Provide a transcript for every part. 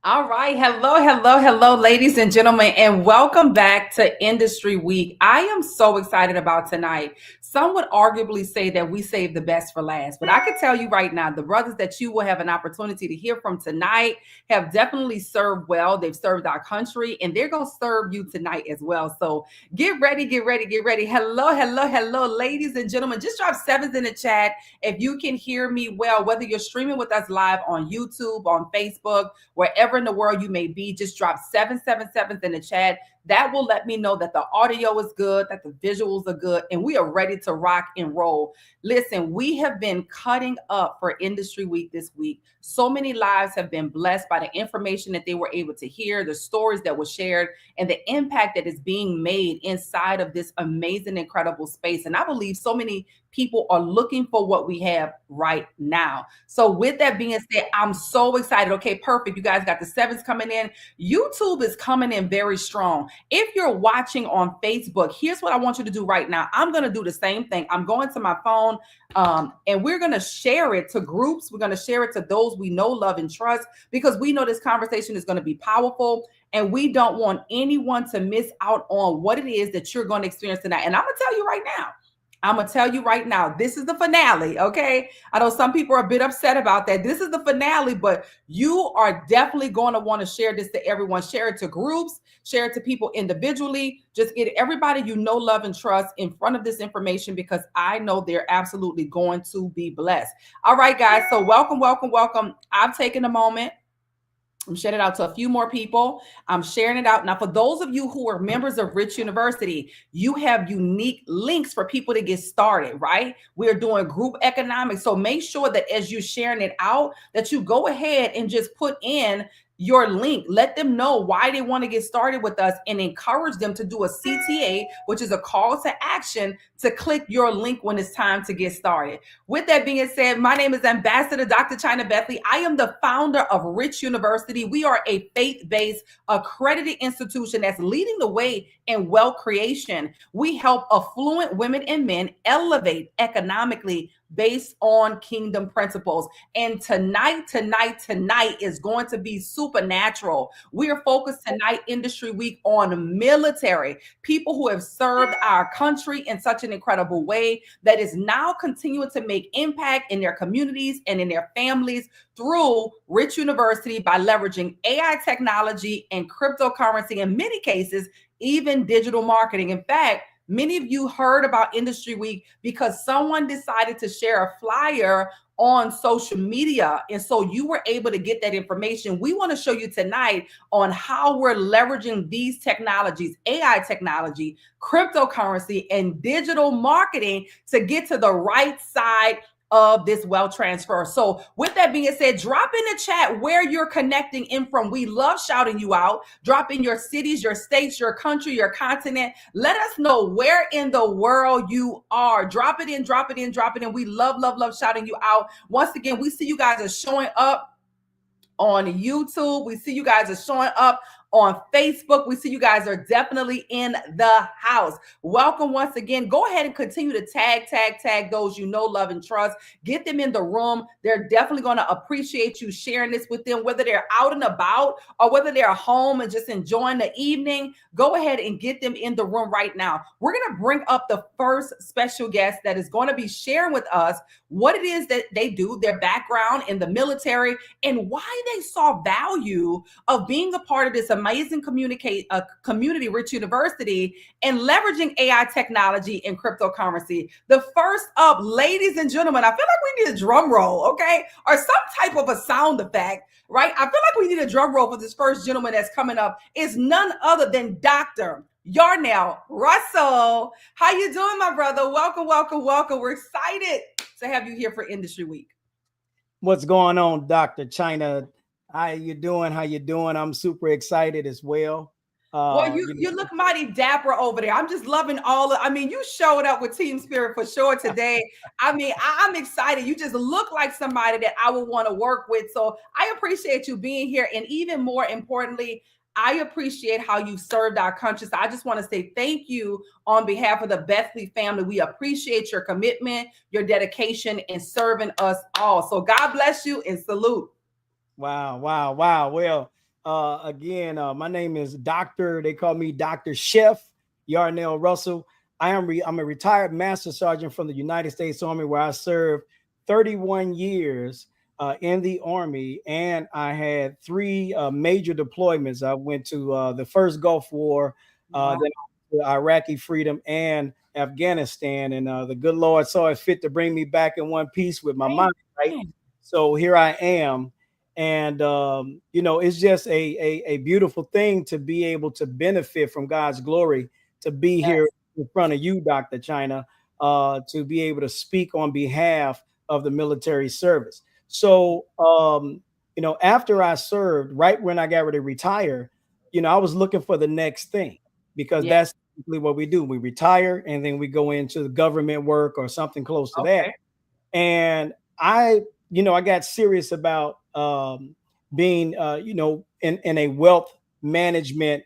All right. Hello, hello, hello, ladies and gentlemen, and welcome back to Industry Week. I am so excited about tonight. Some would arguably say that we saved the best for last, but I can tell you right now, the brothers that you will have an opportunity to hear from tonight have definitely served well. They've served our country, and they're going to serve you tonight as well. So get ready, get ready, get ready. Hello, hello, hello, ladies and gentlemen. Just drop sevens in the chat if you can hear me well, whether you're streaming with us live on YouTube, on Facebook, wherever in the world you may be. Just drop 777 in the chat. That will let me know that the audio is good, that the visuals are good, and we are ready to rock and roll. Listen, we have been cutting up for Industry Week this week. So many lives have been blessed by the information that they were able to hear, the stories that were shared, and the impact that is being made inside of this amazing, incredible space. And I believe so many people are looking for what we have right now. So with that being said, I'm so excited. Okay, perfect. You guys got the sevens coming in. YouTube is coming in very strong. If you're watching on Facebook, here's what I want you to do right now. I'm going to do the same thing. I'm going to my phone and we're going to share it to groups. We're going to share it to those we know, love, and trust, because we know this conversation is going to be powerful. And we don't want anyone to miss out on what it is that you're going to experience tonight. And I'm going to tell you right now, this is the finale, okay? I know some people are a bit upset about that. This is the finale, but you are definitely going to want to share this to everyone. Share it to groups, share it to people individually. Just get everybody you know, love, and trust in front of this information, because I know they're absolutely going to be blessed. All right, guys, so welcome, welcome, welcome. I've taken a moment. I'm sharing it out to a few more people. I'm sharing it out. Now, for those of you who are members of Rich University, you have unique links for people to get started, right? We're doing group economics. So make sure that as you're sharing it out, that you go ahead and just put in your link. Let them know why they want to get started with us, and encourage them to do a CTA, which is a call to action, to click your link when it's time to get started. With that being said, my name is Ambassador Dr. China Bethley. I am the founder of Rich University. We are a faith-based accredited institution that's leading the way in wealth creation. We help affluent women and men elevate economically based on kingdom principles. And tonight is going to be supernatural. We are focused tonight, Industry Week, on military, people who have served our country in such an incredible way that is now continuing to make impact in their communities and in their families through Rich University by leveraging AI technology and cryptocurrency, in many cases, even digital marketing. In fact, many of you heard about Industry Week because someone decided to share a flyer on social media. And so you were able to get that information. We want to show you tonight on how we're leveraging these technologies, AI technology, cryptocurrency, and digital marketing to get to the right side of this wealth transfer. So with that being said, drop in the chat where you're connecting in from. We love shouting you out. Drop in your cities, your states, your country, your continent. Let us know where in the world you are. Drop it in, drop it in, drop it in. We love, love, love shouting you out. Once again, we see you guys are showing up on YouTube. We see you guys are showing up on Facebook. We see you guys are definitely in the house. Welcome once again. Go ahead and continue to tag those you know, love, and trust. Get them in the room. They're definitely going to appreciate you sharing this with them, whether they're out and about or whether they're home and just enjoying the evening. Go ahead and get them in the room right now. We're going to bring up the first special guest that is going to be sharing with us what it is that they do, their background in the military, and why they saw value of being a part of this amazing community, Rich University, and leveraging AI technology and cryptocurrency. The first up, ladies and gentlemen, I feel like we need a drum roll, okay? Or some type of a sound effect, right? I feel like we need a drum roll for this first gentleman that's coming up. Is none other than Dr. Yarnell Russell. How you doing, my brother? Welcome, welcome, welcome. We're excited to have you here for Industry Week. What's going on, Dr. China? How you doing? How you doing? I'm super excited as well. Well, you look mighty dapper over there. I'm just loving you showed up with team spirit for sure today. I'm excited. You just look like somebody that I would want to work with. So I appreciate you being here. And even more importantly, I appreciate how you served our country. So I just want to say thank you on behalf of the Bethley family. We appreciate your commitment, your dedication, and serving us all. So God bless you and salute. Wow. Well, Again, my name is Doctor. They call me Dr. Chef Yarnell Russell. I'm a retired Master Sergeant from the United States Army, where I served 31 years in the Army, and I had three major deployments. I went to the first Gulf War, Wow. then Iraqi freedom, and Afghanistan. And the good Lord saw it fit to bring me back in one piece with my mind. Right. So here I am. And it's just a beautiful thing to be able to benefit from God's glory, to be here in front of you, Dr. China, to be able to speak on behalf of the military service. So after I served, right when I got ready to retire, I was looking for the next thing, because that's what we do. We retire and then we go into the government work or something close to that. And I got serious about being, in a wealth management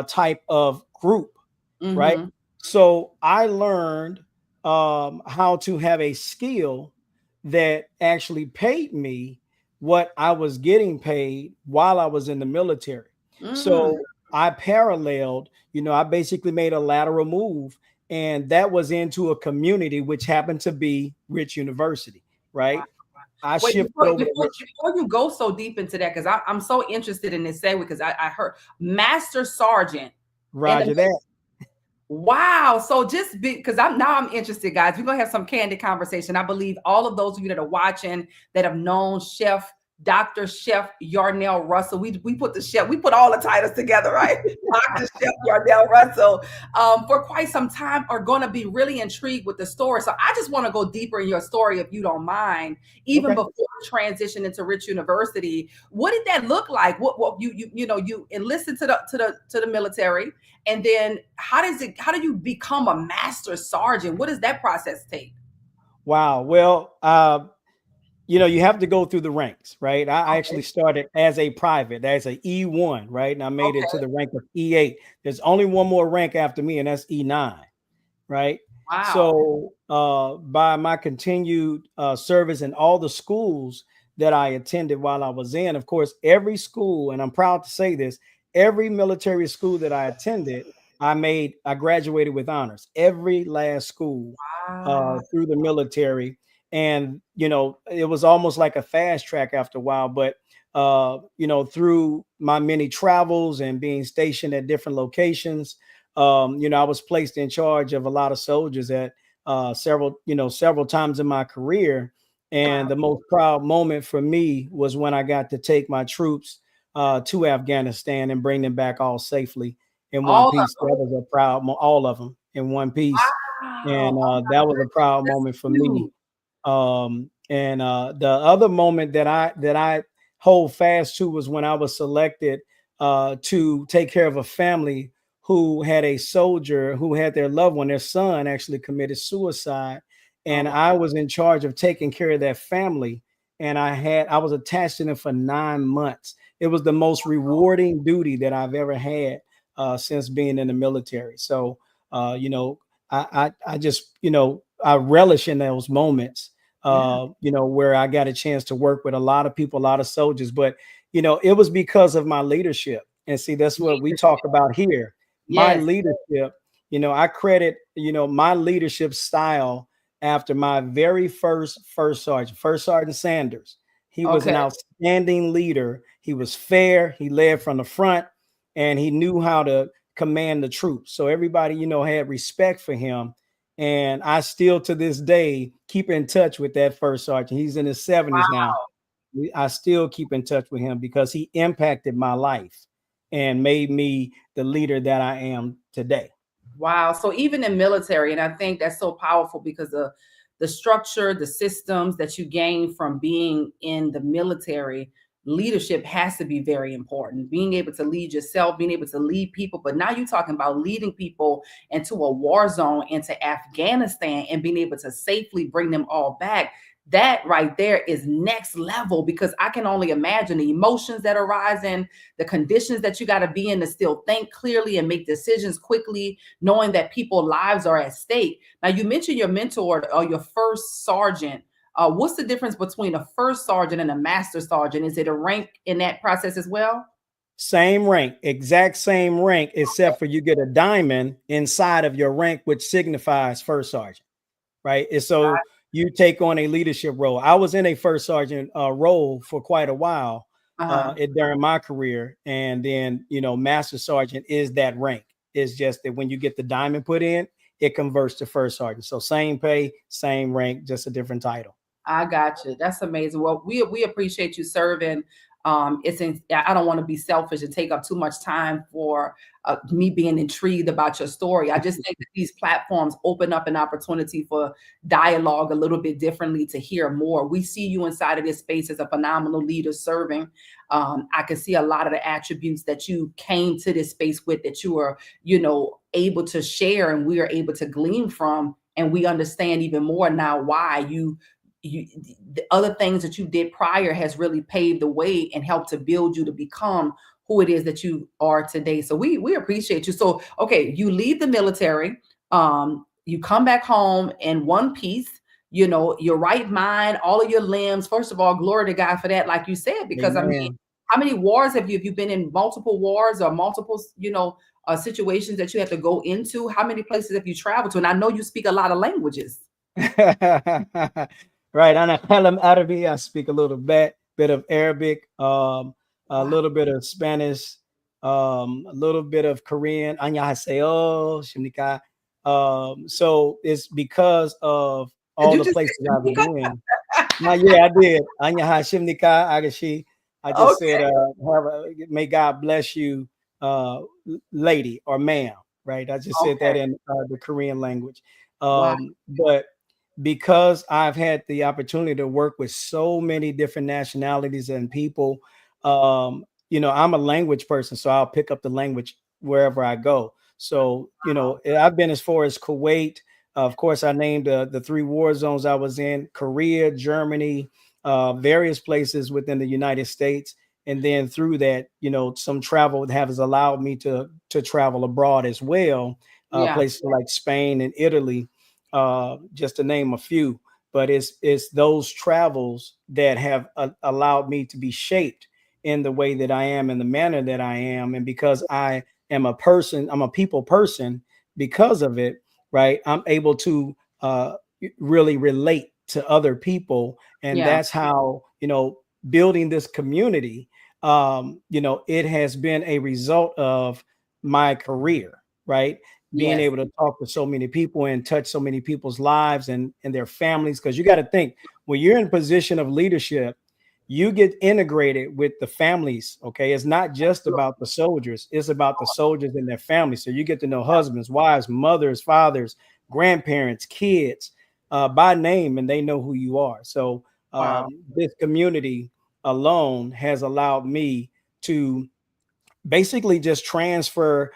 type of group, right? So I learned how to have a skill that actually paid me what I was getting paid while I was in the military. So I paralleled, I basically made a lateral move, and that was into a community which happened to be Rich University, right? Wow. I Wait, shifted before over. you go so deep into that, because I'm so interested in this segue, because I heard Master Sergeant. Roger that. Wow. So just because I'm interested, guys. We're gonna have some candid conversation. I believe all of those of you that are watching that have known Dr. Chef Yarnell Russell. We put the chef, we put all the titles together, right? Dr. Chef Yarnell Russell, for quite some time, are going to be really intrigued with the story. So I just want to go deeper in your story, if you don't mind, even before you transition into Rich University. What did that look like? What you enlisted to the military, and then how do you become a Master Sergeant? What does that process take? Wow. Well, you have to go through the ranks, right? I actually started as a private, as a E1, right? And I made it to the rank of E8. There's only one more rank after me, and that's E9, right? Wow. So by my continued service in all the schools that I attended while I was in, of course, every school, and I'm proud to say this, every military school that I attended, I graduated with honors. Every last school through the military. And, it was almost like a fast track after a while, but, through my many travels and being stationed at different locations, I was placed in charge of a lot of soldiers at several times in my career. And the most proud moment for me was when I got to take my troops to Afghanistan and bring them back all safely in one piece. That was a proud, all of them in one piece. And that was a proud moment for me. And the other moment that I hold fast to was when I was selected to take care of a family who had a soldier who had their loved one, their son, actually committed suicide. And I was in charge of taking care of that family. And I was attached to them for 9 months. It was the most rewarding duty that I've ever had since being in the military. So, I just, I relish in those moments, where I got a chance to work with a lot of people, a lot of soldiers. But, it was because of my leadership. And see, that's what we talk about here. My leadership, I credit, my leadership style after my very first Sergeant Sanders. He was an outstanding leader. He was fair. He led from the front, and he knew how to command the troops. So everybody, had respect for him. And I still, to this day, keep in touch with that first sergeant. He's in his 70s now. I still keep in touch with him because he impacted my life and made me the leader that I am today. Wow. So even in military, and I think that's so powerful because of the structure, the systems that you gain from being in the military, leadership has to be very important. Being able to lead yourself, being able to lead people. But now you're talking about leading people into a war zone, into Afghanistan, and being able to safely bring them all back. That right there is next level, because I can only imagine the emotions that are rising, the conditions that you got to be in to still think clearly and make decisions quickly, knowing that people's lives are at stake. Now, you mentioned your mentor or your first sergeant. What's the difference between a first sergeant and a master sergeant? Is it a rank in that process as well? Same rank, exact same rank, except for you get a diamond inside of your rank, which signifies first sergeant, right? And so you take on a leadership role. I was in a first sergeant role for quite a while during my career, and then master sergeant is that rank. It's just that when you get the diamond put in, it converts to first sergeant. So same pay, same rank, just a different title. I got you. That's amazing. Well, we appreciate you serving. I don't want to be selfish and take up too much time for me being intrigued about your story. I just think that these platforms open up an opportunity for dialogue a little bit differently to hear more. We see you inside of this space as a phenomenal leader serving. I can see a lot of the attributes that you came to this space with, that you are, able to share, and we are able to glean from, and we understand even more now why the other things that you did prior has really paved the way and helped to build you to become who it is that you are today. So we appreciate you. So, okay, you leave the military, you come back home in one piece, your right mind, all of your limbs. First of all, glory to God for that, like you said, because Amen. I mean, how many wars have you been in? Multiple wars or multiple, situations that you have to go into? How many places have you traveled to? And I know you speak a lot of languages. Right. Arabic. I speak a little bit of Arabic, a little bit of Spanish, a little bit of Korean. So it's because of all the places I've been. Yeah, I did. I just said, may God bless you, lady or ma'am. Right. I just said that in the Korean language. But because I've had the opportunity to work with so many different nationalities and people, I'm a language person, so I'll pick up the language wherever I go. So, I've been as far as Kuwait. Of course, I named the 3 war zones I was in: Korea, Germany, various places within the United States. And then through that, some travel has allowed me to travel abroad as well, places like Spain and Italy. Just to name a few, but it's those travels that have allowed me to be shaped in the way that I am, in the manner that I am. And because I am a person, I'm a people person, because of it, right, I'm able to really relate to other people. And that's how, building this community, it has been a result of my career, right? Being able to talk to so many people and touch so many people's lives and their families. Because you got to think, when you're in a position of leadership, you get integrated with the families. Okay. It's not just about the soldiers, it's about the soldiers and their families. So you get to know husbands, wives, mothers, fathers, grandparents, kids by name, and they know who you are. So this community alone has allowed me to basically just transfer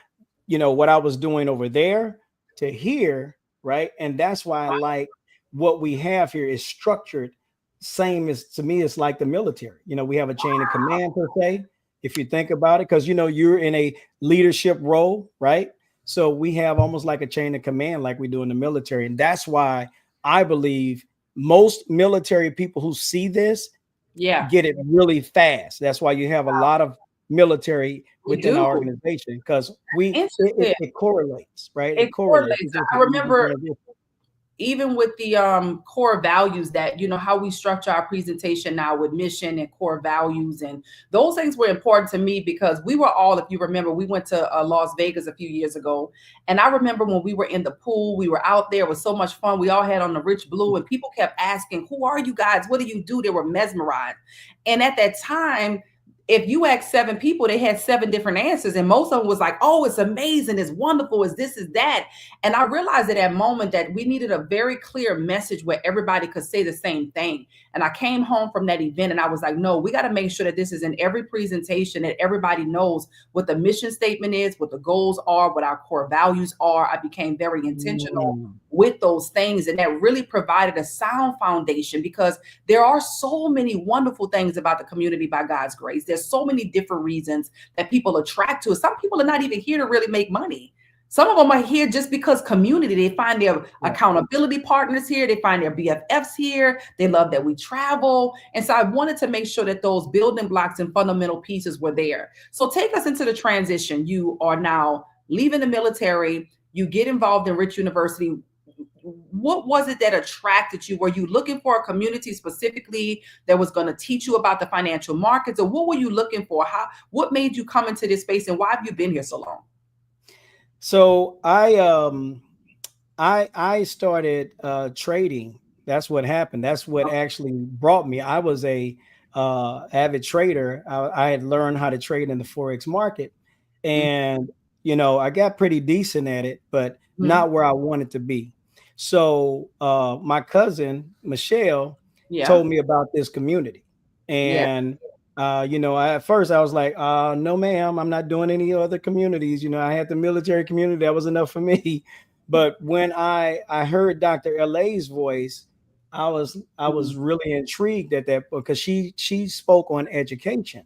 what I was doing over there to here, right? And that's why I like what we have here is structured same as, to me, it's like the military. We have a chain of command per se, if you think about it, because you're in a leadership role, right? So we have almost like a chain of command like we do in the military. And that's why I believe most military people who see this get it really fast. That's why you have a lot of military within our organization, because it correlates, right? It correlates. I remember even with the core values that, how we structure our presentation now with mission and core values, and those things were important to me, because we were all, if you remember, we went to Las Vegas a few years ago, and I remember when we were in the pool, we were out there, it was so much fun. We all had on the rich blue, and people kept asking, who are you guys? What do you do? They were mesmerized. And at that time, if you asked 7 people, they had 7 different answers. And most of them was like, oh, it's amazing, it's wonderful, it's this, is that. And I realized at that moment that we needed a very clear message where everybody could say the same thing. And I came home from that event and I was like, no, we got to make sure that this is in every presentation, that everybody knows what the mission statement is, what the goals are, what our core values are. I became very intentional with those things. And that really provided a sound foundation, because there are so many wonderful things about the community by God's grace. There's so many different reasons that people attract to us. Some people are not even here to really make money. Some of them are here just because community. They find their Right. accountability partners here. They find their BFFs here. They love that we travel. And so I wanted to make sure that those building blocks and fundamental pieces were there. So take us into the transition. You are now leaving the military. You get involved in Rich University. What was it that attracted you? Were you looking for a community specifically that was going to teach you about the financial markets, or what were you looking for? What made you come into this space, and why have you been here so long? So I started trading. That's what happened. That's what actually brought me. I was a avid trader. I had learned how to trade in the forex market, and I got pretty decent at it, but Mm-hmm. not where I wanted to be. So my cousin Michelle Yeah. told me about this community, Yeah. and at first I was like, no, ma'am, I'm not doing any other communities. I had the military community, that was enough for me. But when I heard Dr. LA's voice, I was Mhm. really intrigued at that, because she spoke on education.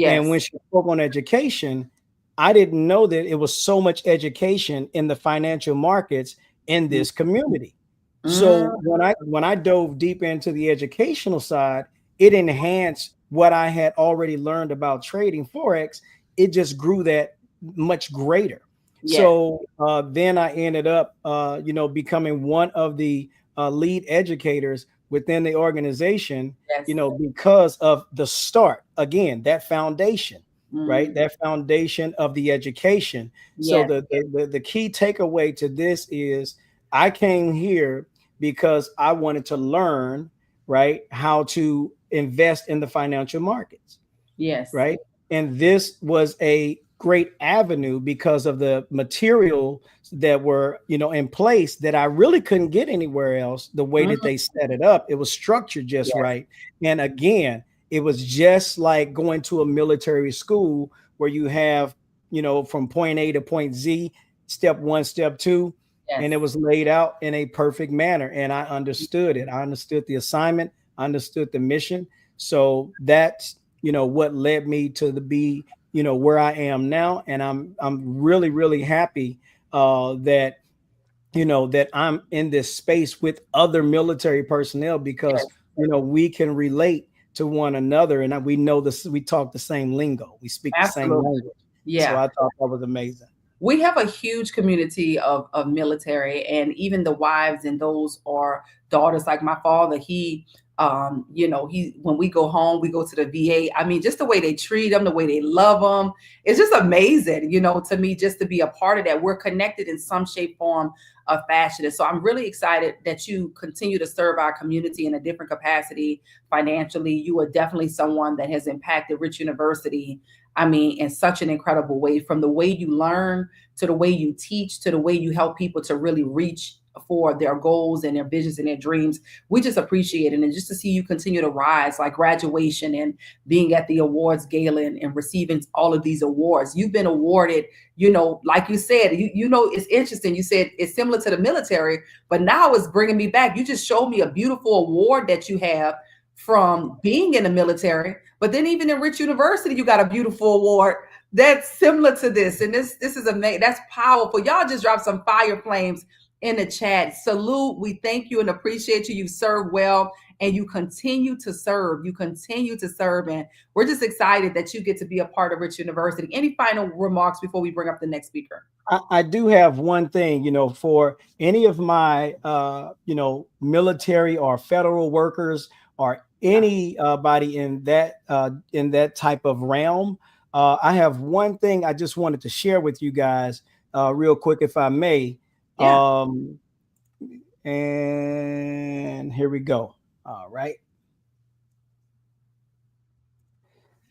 And when Yes. she spoke on education, I didn't know that it was so much education in the financial markets in this community. So Mm, when I dove deep into the educational side, it enhanced what I had already learned about trading forex. It just grew that much greater. yes. So then I ended up, becoming one of the lead educators within the organization, Yes. because of the start, again, that foundation, right? Mm, That foundation of the education. So yes. the key takeaway to this is, I came here because I wanted to learn, right, how to invest in the financial markets, Yes. right? And this was a great avenue because of the material that were, in place, that I really couldn't get anywhere else. The way that Mm, they set it up, it was structured just yes. right. And again, it was just like going to a military school, where you have, from point A to point Z, step one, step two, and it Yes. was laid out in a perfect manner. And I understood it. I understood the assignment, I understood the mission. So that's, what led me to where I am now. And I'm really, really happy that that I'm in this space with other military personnel, because Yes. we can relate to one another, and we know this, we talk the same lingo, we speak the same Absolutely. language. So Yeah. I thought that was amazing. We have a huge community of military, and even the wives and those are daughters. Like my father, he when we go home, we go to the VA. I mean, just the way they treat them, the way they love them, it's just amazing, to me, just to be a part of that. We're connected in some shape, form, of fashion. And so I'm really excited that you continue to serve our community in a different capacity financially. You are definitely someone that has impacted Rich University, I mean, in such an incredible way, from the way you learn to the way you teach to the way you help people to really reach for their goals and their visions and their dreams. We just appreciate it. And just to see you continue to rise, like graduation and being at the awards gala and receiving all of these awards. You've been awarded, like you said, it's interesting. You said it's similar to the military, but now it's bringing me back. You just showed me a beautiful award that you have from being in the military, but then even in Rich University, you got a beautiful award that's similar to this. And this is amazing. That's powerful. Y'all just dropped some fire flames in the chat. Salute. We thank you and appreciate you. You serve well, and you continue to serve. You continue to serve. And we're just excited that you get to be a part of Rich University. Any final remarks before we bring up the next speaker? I do have one thing, for any of my, military or federal workers, or anybody in that type of realm. I have one thing I just wanted to share with you guys, real quick, if I may. Yeah. Um, and here we go. All right.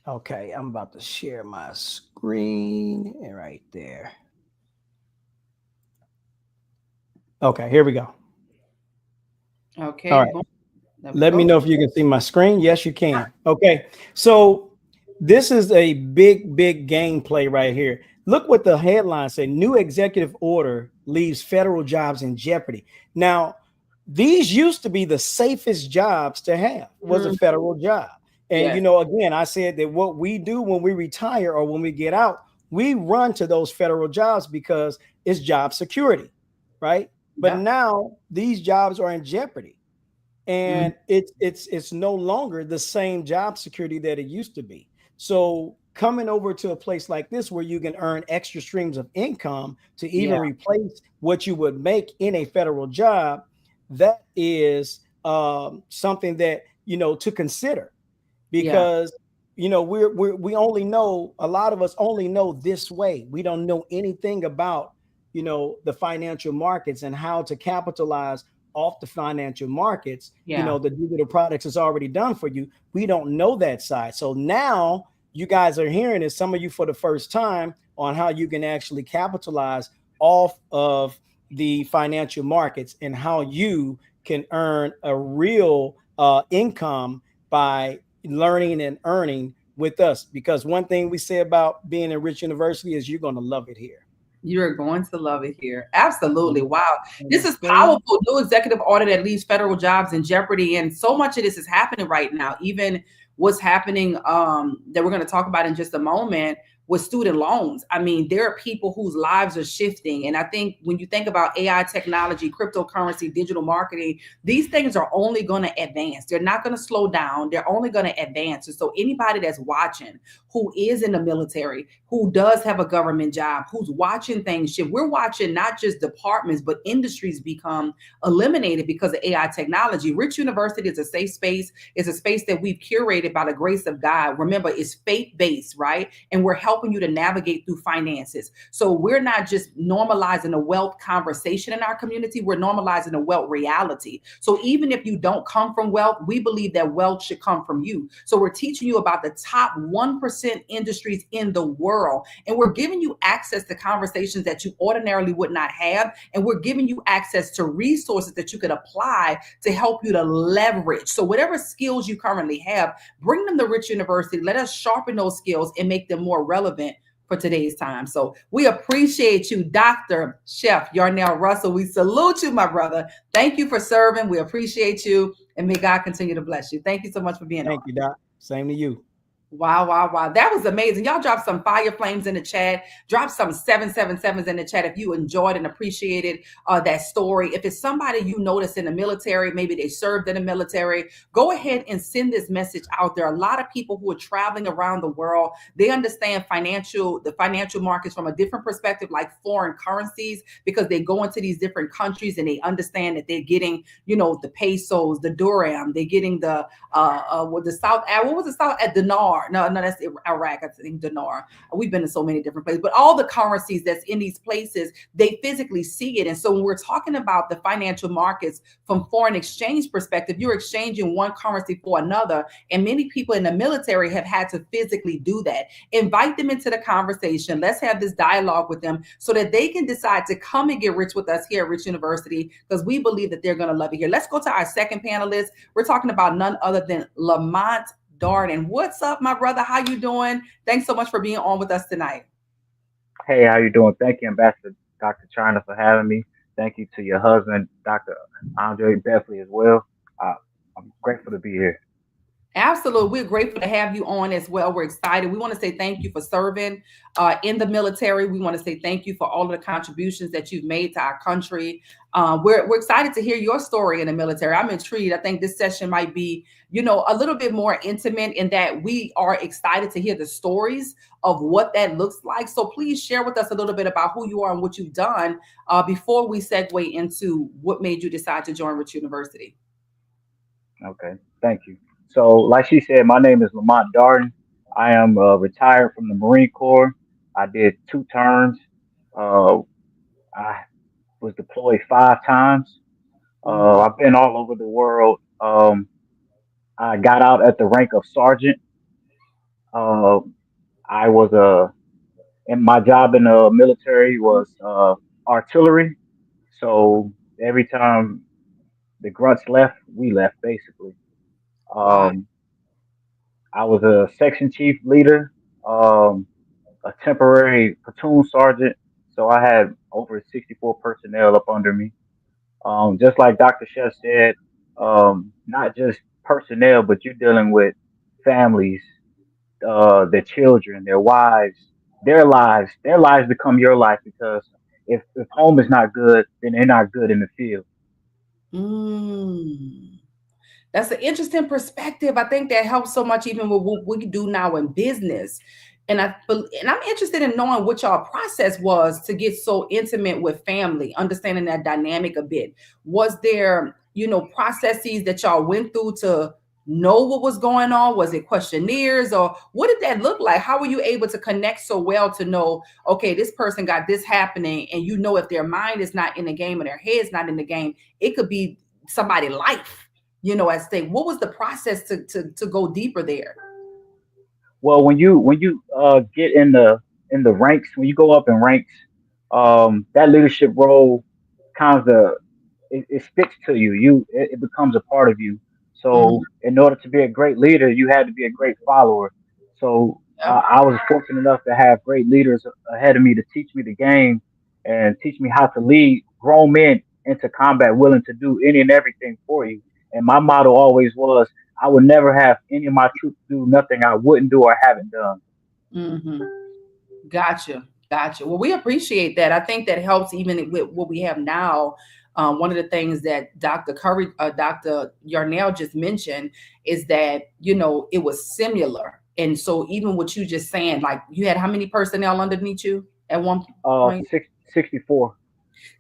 Okay, I'm about to share my screen right there. Okay, here we go. Okay. All right. Boom. There we Let me go. know if you can see my screen. Yes, you can. Okay. So this is a big, big gameplay right here. Look what the headline say. New executive order leaves federal jobs in jeopardy. Now, these used to be the safest jobs to have, was a Mm, federal job. And, yes. again, I said that what we do when we retire or when we get out, we run to those federal jobs, because is job security, right? But Yep. now these jobs are in jeopardy, Mhm. and it's no longer the same job security that it used to be. So coming over to a place like this where you can earn extra streams of income to even Yeah. replace what you would make in a federal job, that is something that to consider, Yeah. because we only know, a lot of us only know this way. We don't know anything about the financial markets and how to capitalize off the financial markets. Yeah. The digital products is already done for you. We don't know that side. So now you guys are hearing it, some of you for the first time, on how you can actually capitalize off of the financial markets and how you can earn a real income by learning and earning with us. Because one thing we say about being at Rich University is you're going to love it here. You're going to love it here. Absolutely. And Wow. This is thing, powerful. New executive order that leaves federal jobs in jeopardy. And so much of this is happening right now. Even what's happening that we're going to talk about in just a moment with student loans. I mean, there are people whose lives are shifting. And I think when you think about AI technology, cryptocurrency, digital marketing, these things are only going to advance. They're not going to slow down. They're only going to advance. And so anybody that's watching, who is in the military, who does have a government job, who's watching things shift. We're watching not just departments, but industries become eliminated because of AI technology. Rich University is a safe space. It's a space that we've curated by the grace of God. Remember, it's faith-based, right? And we're helping you to navigate through finances. So we're not just normalizing a wealth conversation in our community, we're normalizing a wealth reality. So even if you don't come from wealth, we believe that wealth should come from you. So we're teaching you about the top 1% industries in the world. And we're giving you access to conversations that you ordinarily would not have. And we're giving you access to resources that you could apply to help you to leverage. So whatever skills you currently have, bring them to Rich University. Let us sharpen those skills and make them more relevant for today's time. So we appreciate you, Dr. Chef Yarnell Russell. We salute you, my brother. Thank you for serving. We appreciate you, and may God continue to bless you. Thank you so much for being on. thank you, Doc. Same to you. Wow, wow, wow. That was amazing. Y'all drop some fire flames in the chat. Drop some 777s in the chat if you enjoyed and appreciated that story. If it's somebody you notice in the military, maybe they served in the military, go ahead and send this message out there. A lot of people who are traveling around the world, they understand the financial markets from a different perspective, like foreign currencies, because they go into these different countries and they understand that they're getting, the pesos, the dirham, they're getting the South, what was the South at dinar? No, that's Iraq. I think dinar. We've been in so many different places, but all the currencies that's in these places, they physically see it. And so when we're talking about the financial markets from foreign exchange perspective, you're exchanging one currency for another. And many people in the military have had to physically do that. Invite them into the conversation. Let's have this dialogue with them so that they can decide to come and get rich with us here at Rich University, because we believe that they're going to love it here. Let's go to our second panelist. We're talking about none other than Lamont Darden. What's up, my brother? How you doing? Thanks so much for being on with us tonight. Hey, how you doing? Thank you, Ambassador Dr. China, for having me. Thank you to your husband, Dr. Andre Beverly, as well. Uh, I'm grateful to be here. Absolutely. We're grateful to have you on as well. We're excited. We want to say thank you for serving in the military. We want to say thank you for all of the contributions that you've made to our country. We're excited to hear your story in the military. I'm intrigued. I think this session might be, a little bit more intimate in that we are excited to hear the stories of what that looks like. So please share with us a little bit about who you are and what you've done before we segue into what made you decide to join Rich University. Okay, thank you. So, like she said, my name is Lamont Darden. I am retired from the Marine Corps. I did 2 terms. Uh, I was deployed 5 times. Mhm. I've been all over the world. I got out at the rank of sergeant. Uh, I was and my job in the military was artillery. So every time the grunts left, we left basically. Wow. Um, I was a section chief leader, um, a temporary platoon sergeant. So I had over 64 personnel up under me. Just like Dr. Chef said, not just personnel, but you're dealing with families, their children, their wives, their lives become your life because if home is not good, then they're not good in the field. Mm. That's an interesting perspective. I think that helps so much even with what we do now in business. And I'm interested in knowing what y'all process was to get so intimate with family, understanding that dynamic a bit. Was there, processes that y'all went through to know what was going on? Was it questionnaires or what did that look like? How were you able to connect so well to know, okay, this person got this happening, and if their mind is not in the game and their head's not in the game, it could be somebody's life, at stake. What was the process to go deeper there? Well, when you get in the ranks, when you go up in ranks, that leadership role kind of it sticks to you. It becomes a part of you. So Mhm. in order to be a great leader, you had to be a great follower. So Yep. I was fortunate enough to have great leaders ahead of me to teach me the game and teach me how to lead grown men into combat, willing to do any and everything for you. And my motto always was, I would never have any of my troops do nothing I wouldn't do or haven't done. Hmm. Gotcha. Gotcha. Well, we appreciate that. I think that helps even with what we have now. One of the things that Dr. Yarnell just mentioned is that, it was similar. And so even what you just saying, like you had how many personnel underneath you at one point? 64.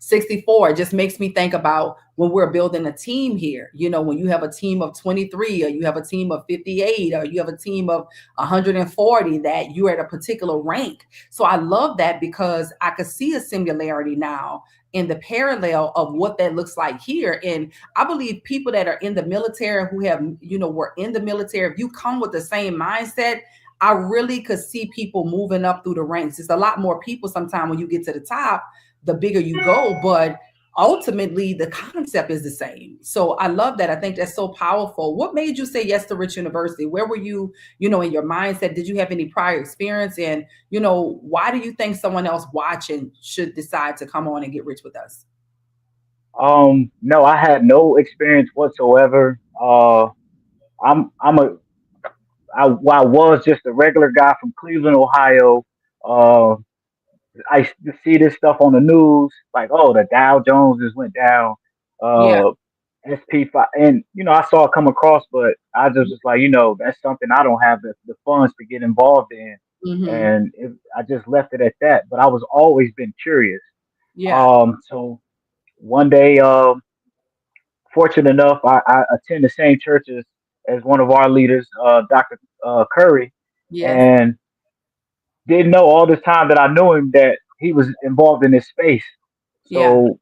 64 just makes me think about when we're building a team here. When you have a team of 23 or you have a team of 58 or you have a team of 140, that you're at a particular rank. So I love that because I could see a similarity now in the parallel of what that looks like here. And I believe people that are in the military who have, were in the military, if you come with the same mindset, I really could see people moving up through the ranks. It's a lot more people sometimes when you get to the top, the bigger you go, but ultimately the concept is the same. So I love that. I think that's so powerful. What made you say yes to Rich University? Where were you, in your mindset? Did you have any prior experience? And, why do you think someone else watching should decide to come on and get rich with us? No, I had no experience whatsoever. I'm a I was just a regular guy from Cleveland, Ohio. Uh, I used to see this stuff on the news, like, oh, the Dow Jones just went down, Yeah. uh, SP5, and I saw it come across, but I just was like, that's something I don't have the funds to get involved in, Mm-hmm. and I just left it at that. But I was always been curious. Yeah. So one day, fortunate enough, I attend the same church as one of our leaders, Dr. Curry, Yes. and didn't know all this time that I knew him that he was involved in this space. Yeah. So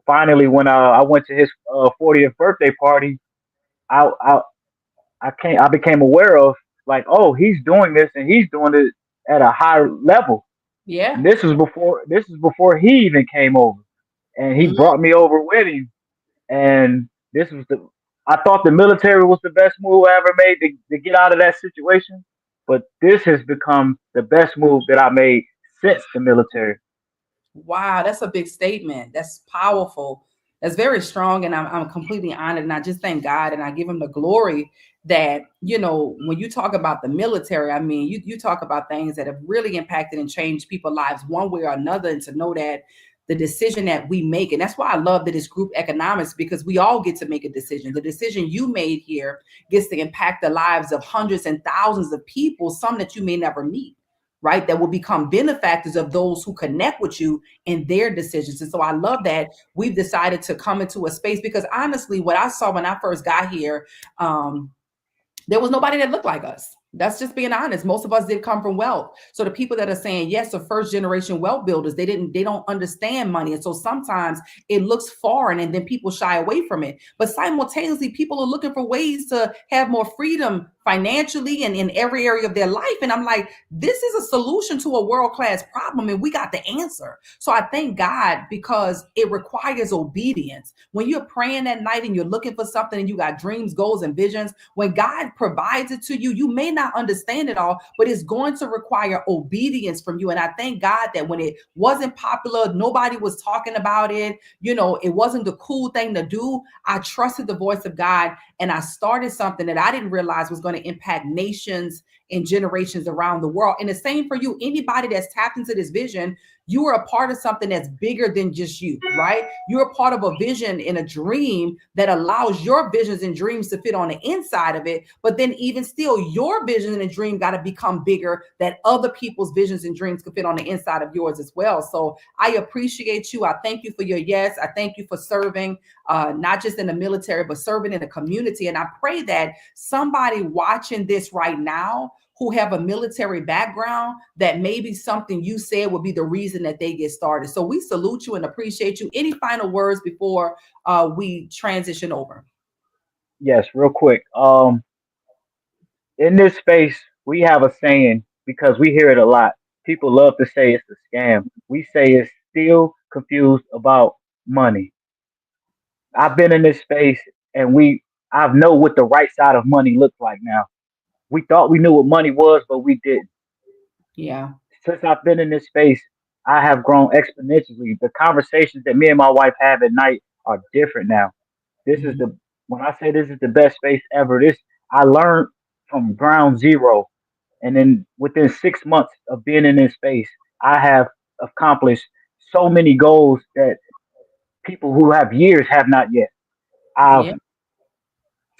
finally, when I went to his 40th birthday party, I, I I became aware of, like, oh, he's doing this and he's doing it at a high level. And Yeah. this is before he even came over, and he Mhm. brought me over with him. And this was the I thought the military was the best move I ever made to get out of that situation, but this has become the best move that I made since the military. Wow, that's a big statement. That's powerful. That's very strong. And I'm completely honored. And I just thank God and I give him the glory that, when you talk about the military, I mean, you talk about things that have really impacted and changed people's lives one way or another. And to know that the decision that we make, and that's why I love that it's group economics, because we all get to make a decision. The decision you made here gets to impact the lives of hundreds and thousands of people, some that you may never meet, right? That will become benefactors of those who connect with you in their decisions. And so I love that we've decided to come into a space, because honestly, what I saw when I first got here, there was nobody that looked like us. That's just being honest. Most of us did come from wealth. So the people that are saying yes are first generation wealth builders. They don't understand money. And so sometimes it looks foreign and then people shy away from it. But simultaneously, people are looking for ways to have more freedom financially and in every area of their life. And I'm like, this is a solution to a world-class problem, and we got the answer. So I thank God, because it requires obedience. When you're praying at night and you're looking for something and you got dreams, goals, and visions, when God provides it to you, you may not understand it all, but it's going to require obedience from you. And I thank God that when it wasn't popular, nobody was talking about it, it wasn't the cool thing to do, I trusted the voice of God and I started something that I didn't realize was going to impact nations in generations around the world. And the same for you. Anybody that's tapped into this vision, you are a part of something that's bigger than just you, right? You're a part of a vision and a dream that allows your visions and dreams to fit on the inside of it. But then even still, your vision and dream got to become bigger, that other people's visions and dreams can fit on the inside of yours as well. So I appreciate you. I thank you for your yes. I thank you for serving, not just in the military, but serving in the community. And I pray that somebody watching this right now who have a military background, that maybe something you said would be the reason that they get started. So we salute you and appreciate you. Any final words before we transition over? Yes, real quick. In this space, we have a saying because we hear it a lot. People love to say it's a scam. We say it's still confused about money. I've been in this space and I know what the right side of money looks like now. We thought we knew what money was, but we didn't. Yeah. Since I've been in this space, I have grown exponentially. The conversations that me and my wife have at night are different now. This is Mhm. the When I say this is the best space ever, this I learned from ground zero. And then within 6 months of being in this space, I have accomplished so many goals that people who have years have not yet. I've Yeah.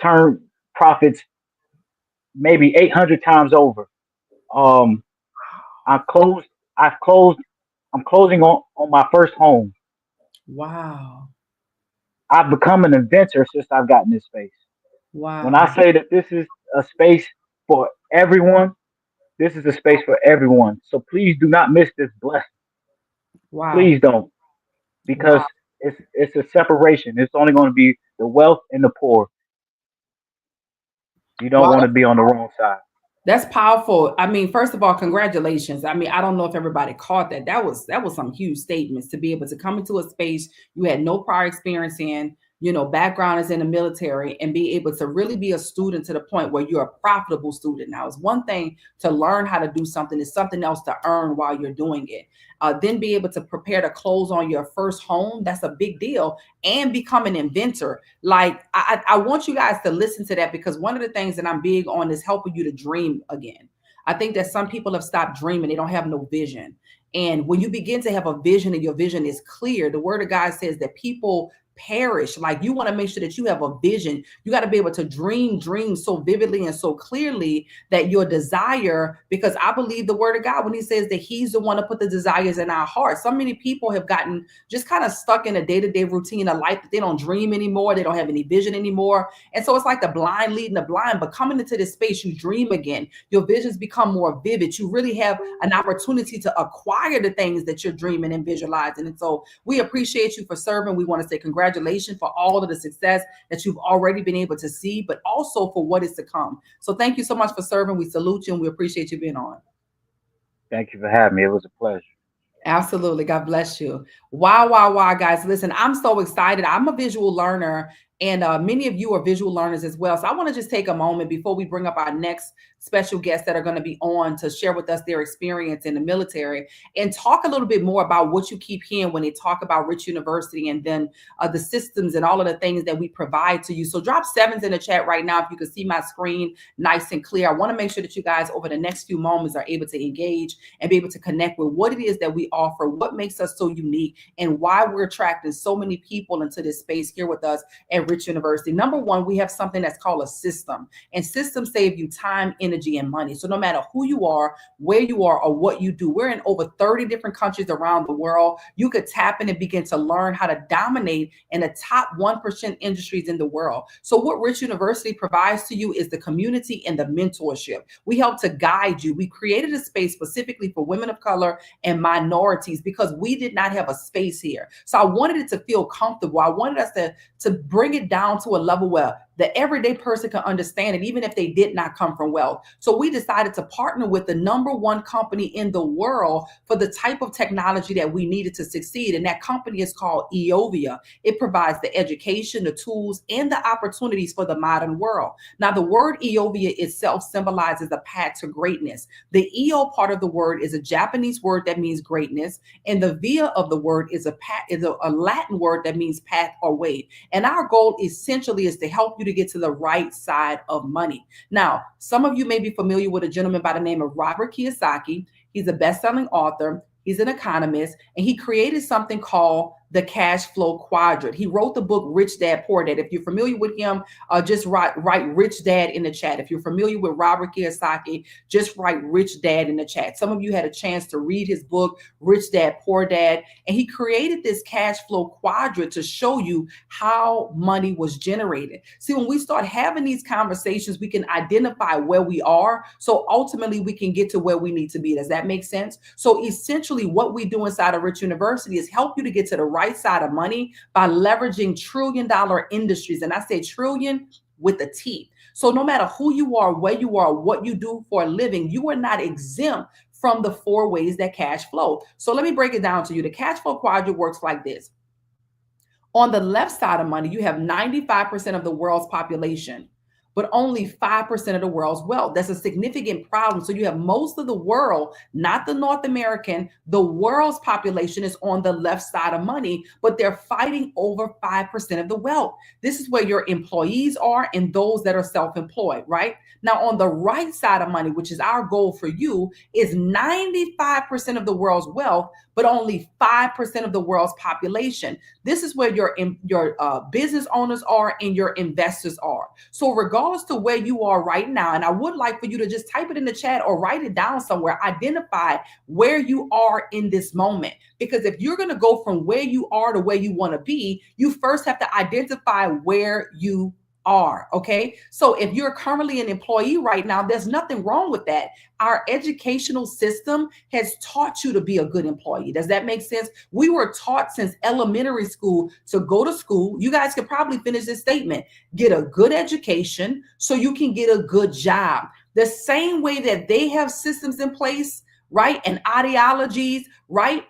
turned profits maybe 800 times over. Um, I closed. I've closed. I'm closing on my first home. Wow. I've become an inventor since I've gotten this space. When I Wow. say that this is a space for everyone, this is a space for everyone. So please do not miss this blessing. Wow. Please don't, because Wow. it's a separation. It's only going to be the wealth and the poor. You don't Wow. want to be on the wrong side. That's powerful. I mean, first of all, congratulations. I mean, I don't know if everybody caught that. That was some huge statements to be able to come into a space you had no prior experience in, background is in the military, and be able to really be a student to the point where you're a profitable student. Now, it's one thing to learn how to do something, it's something else to earn while you're doing it. Then be able to prepare to close on your first home. That's a big deal. And become an inventor. Like, I want you guys to listen to that, because one of the things that I'm big on is helping you to dream again. I think that some people have stopped dreaming. They don't have no vision. And when you begin to have a vision and your vision is clear, the word of God says that people perish. Like, you want to make sure that you have a vision. You got to be able to dream so vividly and so clearly that your desire, because I believe the word of God when he says that he's the one to put the desires in our hearts. So many people have gotten just kind of stuck in a day-to-day routine of life that they don't dream anymore. They don't have any vision anymore. And so it's like the blind leading the blind, but coming into this space, you dream again. Your visions become more vivid. You really have an opportunity to acquire the things that you're dreaming and visualizing. And so we appreciate you for serving. We want to say congratulations for all of the success that you've already been able to see, but also for what is to come. So thank you so much for serving. We salute you and we appreciate you being on. Thank you for having me. It was a pleasure. Absolutely. God bless you. Wow, wow, wow, guys. Listen, I'm so excited. I'm a visual learner, and many of you are visual learners as well. So I want to just take a moment before we bring up our next special guests that are going to be on to share with us their experience in the military and talk a little bit more about what you keep hearing when they talk about Rich University, and then the systems and all of the things that we provide to you. So drop sevens in the chat right now if you can see my screen nice and clear. I want to make sure that you guys over the next few moments are able to engage and be able to connect with what it is that we offer, what makes us so unique, and why we're attracting so many people into this space here with us at Rich University. Number one, we have something that's called a system, and systems save you time, energy, and money. So no matter who you are, where you are, or what you do, we're in over 30 different countries around the world. You could tap in and begin to learn how to dominate in the top 1% industries in the world. So what Rich University provides to you is the community and the mentorship. We help to guide you. We created a space specifically for women of color and minorities because we did not have a space here. So I wanted it to feel comfortable. I wanted us to bring it down to a level where the everyday person can understand it, even if they did not come from wealth. So we decided to partner with the number one company in the world for the type of technology that we needed to succeed. And that company is called Eovia. It provides the education, the tools, and the opportunities for the modern world. Now, the word Eovia itself symbolizes a path to greatness. The EO part of the word is a Japanese word that means greatness, and the via of the word is a Latin word that means path or way. And our goal essentially is to help you to to get to the right side of money. Now, some of you may be familiar with a gentleman by the name of Robert Kiyosaki. He's a best-selling author. He's an economist, and he created something called the cash flow quadrant. He wrote the book Rich Dad Poor Dad. If you're familiar with him, just write Rich Dad in the chat. If you're familiar with Robert Kiyosaki, just write Rich Dad in the chat. Some of you had a chance to read his book, Rich Dad Poor Dad, and he created this cash flow quadrant to show you how money was generated. See, when we start having these conversations, we can identify where we are. So ultimately, we can get to where we need to be. Does that make sense? So essentially, what we do inside of Rich University is help you to get to the right side of money by leveraging trillion-dollar industries. And I say trillion with a T. So no matter who you are, where you are, what you do for a living, you are not exempt from the 4 ways that cash flow. So let me break it down to you. The cash flow quadrant works like this. On the left side of money, you have 95% of the world's population, but only 5% of the world's wealth. That's a significant problem. So you have most of the world, not the North American, the world's population is on the left side of money, but they're fighting over 5% of the wealth. This is where your employees are and those that are self-employed, right? Now, on the right side of money, which is our goal for you, is 95% of the world's wealth, but only 5% of the world's population. This is where your business owners are and your investors are. So regardless to where you are right now, and I would like for you to just type it in the chat or write it down somewhere, identify where you are in this moment. Because if you're going to go from where you are to where you want to be, you first have to identify where you are. Okay. So if you're currently an employee right now, there's nothing wrong with that. Our educational system has taught you to be a good employee. Does that make sense? We were taught since elementary school to go to school. You guys could probably finish this statement. Get a good education so you can get a good job. The same way that they have systems in place, right? And ideologies, right?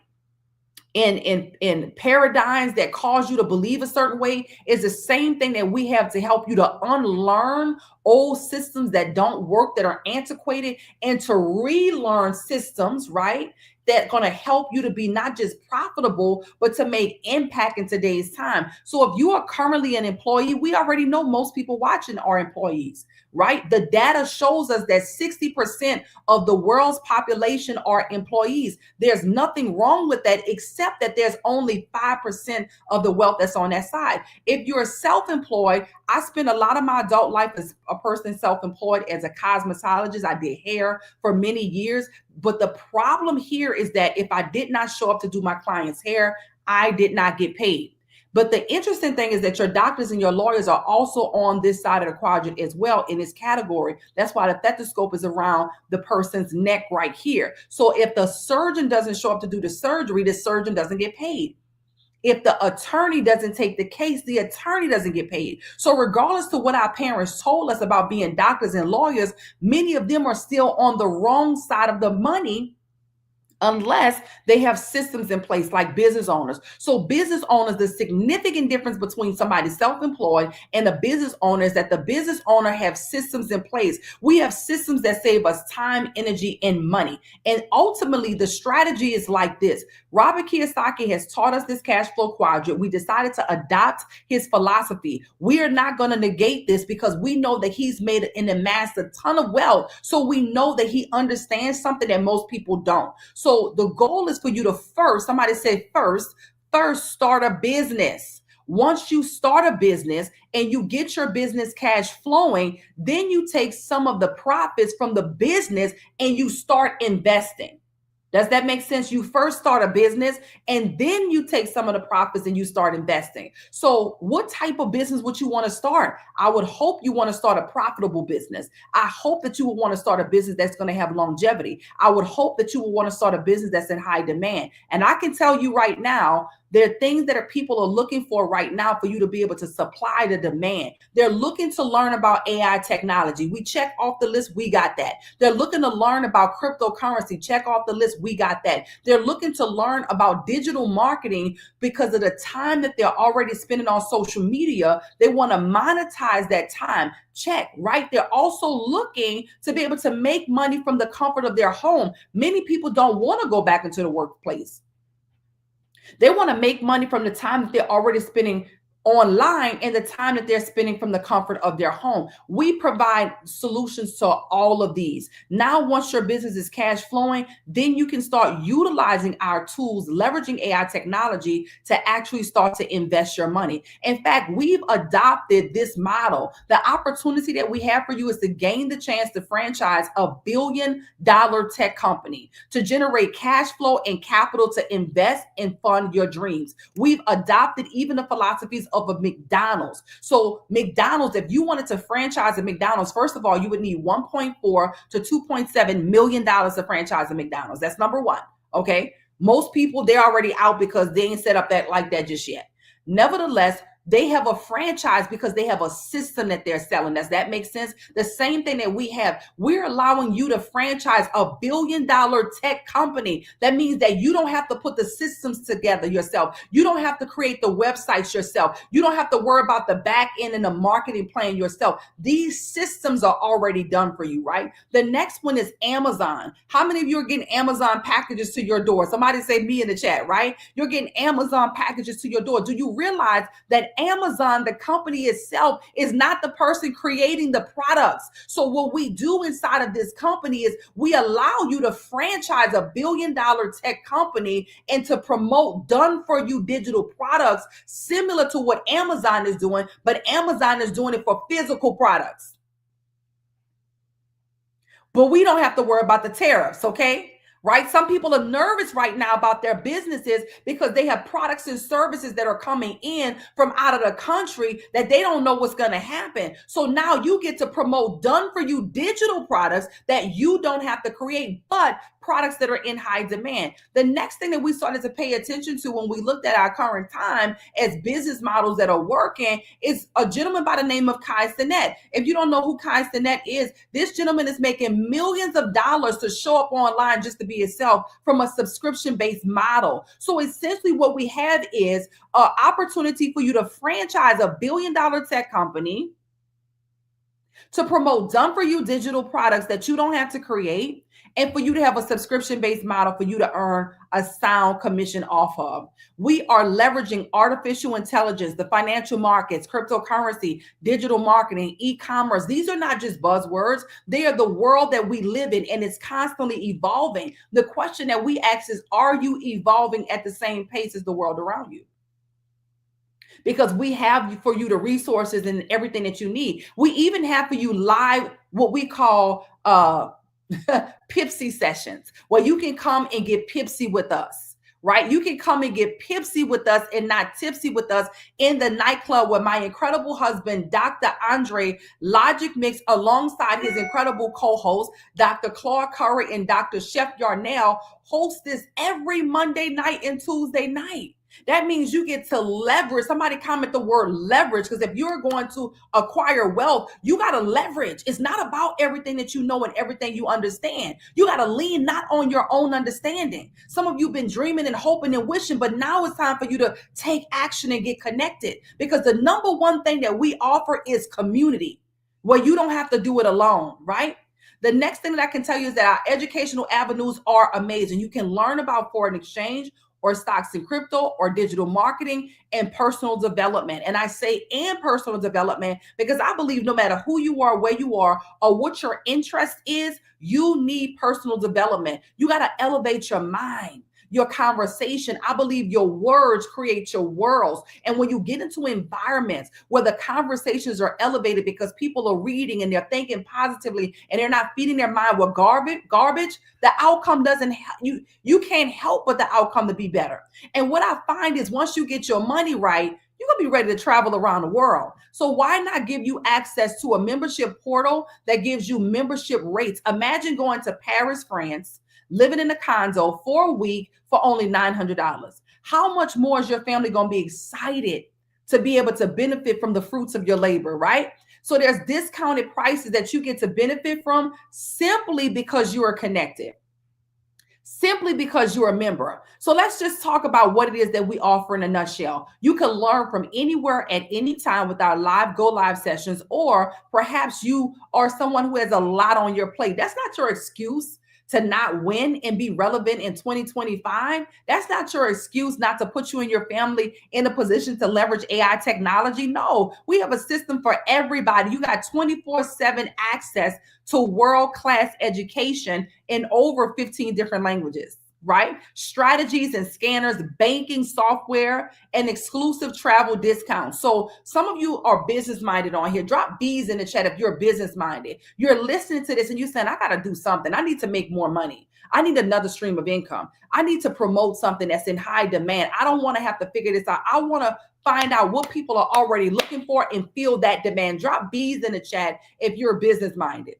In paradigms that cause you to believe a certain way is the same thing that we have to help you to unlearn old systems that don't work, that are antiquated, and to relearn systems, right? That's going to help you to be not just profitable, but to make impact in today's time. So if you are currently an employee, we already know most people watching are employees, right? The data shows us that 60% of the world's population are employees. There's nothing wrong with that, except that there's only 5% of the wealth that's on that side. If you're self-employed, I spent a lot of my adult life as a person self-employed as a cosmetologist. I did hair for many years. But the problem here is that if I did not show up to do my client's hair, I did not get paid. But the interesting thing is that your doctors and your lawyers are also on this side of the quadrant as well in this category. That's why the stethoscope is around the person's neck right here. So if the surgeon doesn't show up to do the surgery, the surgeon doesn't get paid. If the attorney doesn't take the case, the attorney doesn't get paid. So regardless to what our parents told us about being doctors and lawyers, many of them are still on the wrong side of the money unless they have systems in place like business owners. So business owners, the significant difference between somebody self-employed and the business owner is that the business owner have systems in place. We have systems that save us time, energy, and money. And ultimately, the strategy is like this. Robert Kiyosaki has taught us this cash flow quadrant. We decided to adopt his philosophy. We are not going to negate this because we know that he's made and amassed a ton of wealth. So we know that he understands something that most people don't. So the goal is for you to first, somebody said first start a business. Once you start a business and you get your business cash flowing, then you take some of the profits from the business and you start investing. Does that make sense? You first start a business and then you take some of the profits and you start investing. So what type of business would you want to start? I would hope you want to start a profitable business. I hope that you would want to start a business that's going to have longevity. I would hope that you would want to start a business that's in high demand. And I can tell you right now, there are things that people are looking for right now for you to be able to supply the demand. They're looking to learn about AI technology. We check off the list. We got that. They're looking to learn about cryptocurrency. Check off the list. We got that. They're looking to learn about digital marketing because of the time that they're already spending on social media. They want to monetize that time. Check, right? They're also looking to be able to make money from the comfort of their home. Many people don't want to go back into the workplace. They want to make money from the time that they're already spending online and the time that they're spending from the comfort of their home. We provide solutions to all of these. Now, once your business is cash flowing, then you can start utilizing our tools, leveraging AI technology to actually start to invest your money. In fact, we've adopted this model. The opportunity that we have for you is to gain the chance to franchise $1 billion tech company, to generate cash flow and capital to invest and fund your dreams. We've adopted even the philosophies of a McDonald's. So McDonald's, if you wanted to franchise a McDonald's, first of all, you would need $1.4 to $2.7 million to franchise a McDonald's. That's number one. Okay. Most people, they're already out because they ain't set up that like that just yet. Nevertheless, they have a franchise because they have a system that they're selling. Does that make sense? The same thing that we have. We're allowing you to franchise $1 billion tech company. That means that you don't have to put the systems together yourself. You don't have to create the websites yourself. You don't have to worry about the back end and the marketing plan yourself. These systems are already done for you, right? The next one is Amazon. How many of you are getting Amazon packages to your door? Somebody say me in the chat, right? You're getting Amazon packages to your door. Do you realize that Amazon, the company itself, is not the person creating the products? So what we do inside of this company is we allow you to franchise $1 billion tech company and to promote done for you digital products similar to what Amazon is doing, but Amazon is doing it for physical products. But we don't have to worry about the tariffs, okay? Right? Some people are nervous right now about their businesses because they have products and services that are coming in from out of the country that they don't know what's going to happen. So now you get to promote done for you digital products that you don't have to create, but products that are in high demand. The next thing that we started to pay attention to when we looked at our current time as business models that are working is a gentleman by the name of Kai Cenat. If you don't know who Kai Cenat is, this gentleman is making millions of dollars to show up online just to be himself from a subscription-based model. So essentially what we have is an opportunity for you to franchise $1 billion tech company to promote done for you digital products that you don't have to create, and for you to have a subscription-based model for you to earn a sound commission off of. We are leveraging artificial intelligence, the financial markets, cryptocurrency, digital marketing, e-commerce. These are not just buzzwords. They are the world that we live in, and it's constantly evolving. The question that we ask is, are you evolving at the same pace as the world around you? Because we have for you the resources and everything that you need. We even have for you live, what we call Pipsy sessions, where you can come and get Pipsy with us, right? You can come and get Pipsy with us and not tipsy with us in the nightclub where my incredible husband, Dr. Andre Logic Mix, alongside his incredible co-host, Dr. Claude Curry and Dr. Chef Yarnell, host this every Monday night and Tuesday night. That means you get to leverage. Somebody comment the word leverage, because if you're going to acquire wealth, you got to leverage. It's not about everything that you know and everything you understand. You got to lean not on your own understanding. Some of you have been dreaming and hoping and wishing, but now it's time for you to take action and get connected, because the number one thing that we offer is community, where you don't have to do it alone, right? The next thing that I can tell you is that our educational avenues are amazing. You can learn about foreign exchange or stocks and crypto or digital marketing and personal development. And I say and personal development because I believe no matter who you are, where you are, or what your interest is, you need personal development. You got to elevate your mind, your conversation. I believe your words create your worlds. And when you get into environments where the conversations are elevated because people are reading and they're thinking positively and they're not feeding their mind with garbage, the outcome doesn't, you can't help but the outcome to be better. And what I find is once you get your money right, you're going to be ready to travel around the world. So why not give you access to a membership portal that gives you membership rates? Imagine going to Paris, France, living in a condo for a week for only $900. How much more is your family going to be excited to be able to benefit from the fruits of your labor, right? So there's discounted prices that you get to benefit from simply because you are connected, simply because you're a member. So let's just talk about what it is that we offer in a nutshell. You can learn from anywhere at any time with our live go live sessions, or perhaps you are someone who has a lot on your plate. That's not your excuse to not win and be relevant in 2025, that's not your excuse not to put you and your family in a position to leverage AI technology. No, we have a system for everybody. You got 24/7 access to world-class education in over 15 different languages, right? Strategies and scanners, banking software, and exclusive travel discounts. So some of you are business minded on here. Drop B's in the chat if you're business minded. You're listening to this and you're saying, I got to do something. I need to make more money. I need another stream of income. I need to promote something that's in high demand. I don't want to have to figure this out. I want to find out what people are already looking for and feel that demand. Drop B's in the chat if you're business minded.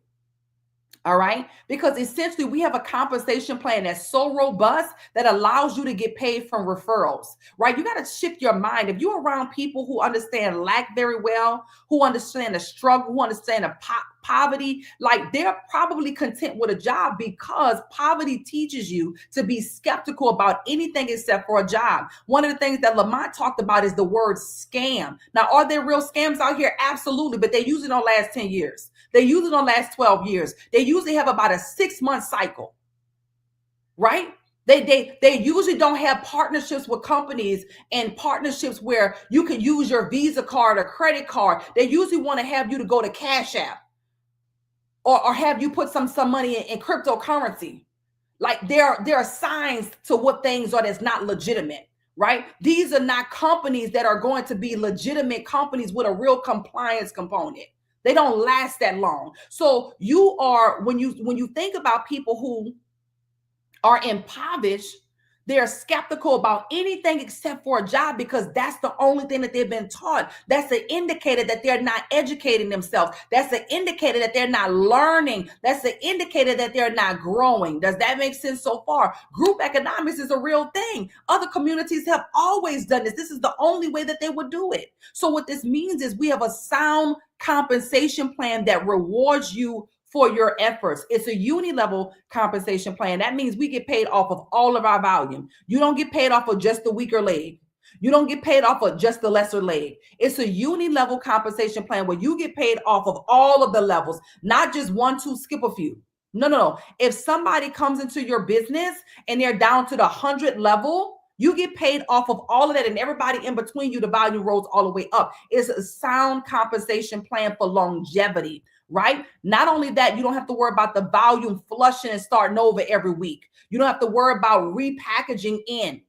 All right. Because essentially we have a compensation plan that's so robust that allows you to get paid from referrals, right? You got to shift your mind. If you're around people who understand lack very well, who understand the struggle, who understand the poverty, like they're probably content with a job because poverty teaches you to be skeptical about anything except for a job. One of the things that Lamont talked about is the word scam. Now, are there real scams out here? Absolutely. But they usually don't last 10 years. They usually don't last 12 years. They usually have about a 6-month cycle, right? They usually don't have partnerships with companies and partnerships where you can use your Visa card or credit card. They usually want to have you to go to Cash App or have you put some money in cryptocurrency. Like there are signs to what things are that's not legitimate, right? These are not companies that are going to be legitimate companies with a real compliance component. They don't last that long. So you are, when you think about people who are impoverished, they're skeptical about anything except for a job because that's the only thing that they've been taught. That's an indicator that they're not educating themselves. That's an indicator that they're not learning. That's an indicator that they're not growing. Does that make sense so far? Group economics is a real thing. Other communities have always done this. This is the only way that they would do it. So what this means is we have a sound compensation plan that rewards you for your efforts. It's a uni-level compensation plan. That means we get paid off of all of our volume. You don't get paid off of just the weaker leg. You don't get paid off of just the lesser leg. It's a uni-level compensation plan where you get paid off of all of the levels, not just 1, 2, skip a few. No. If somebody comes into your business and they're down to the 100 level, you get paid off of all of that, and everybody in between you, the volume rolls all the way up. It's a sound compensation plan for longevity, right? Not only that, you don't have to worry about the volume flushing and starting over every week. You don't have to worry about repackaging in.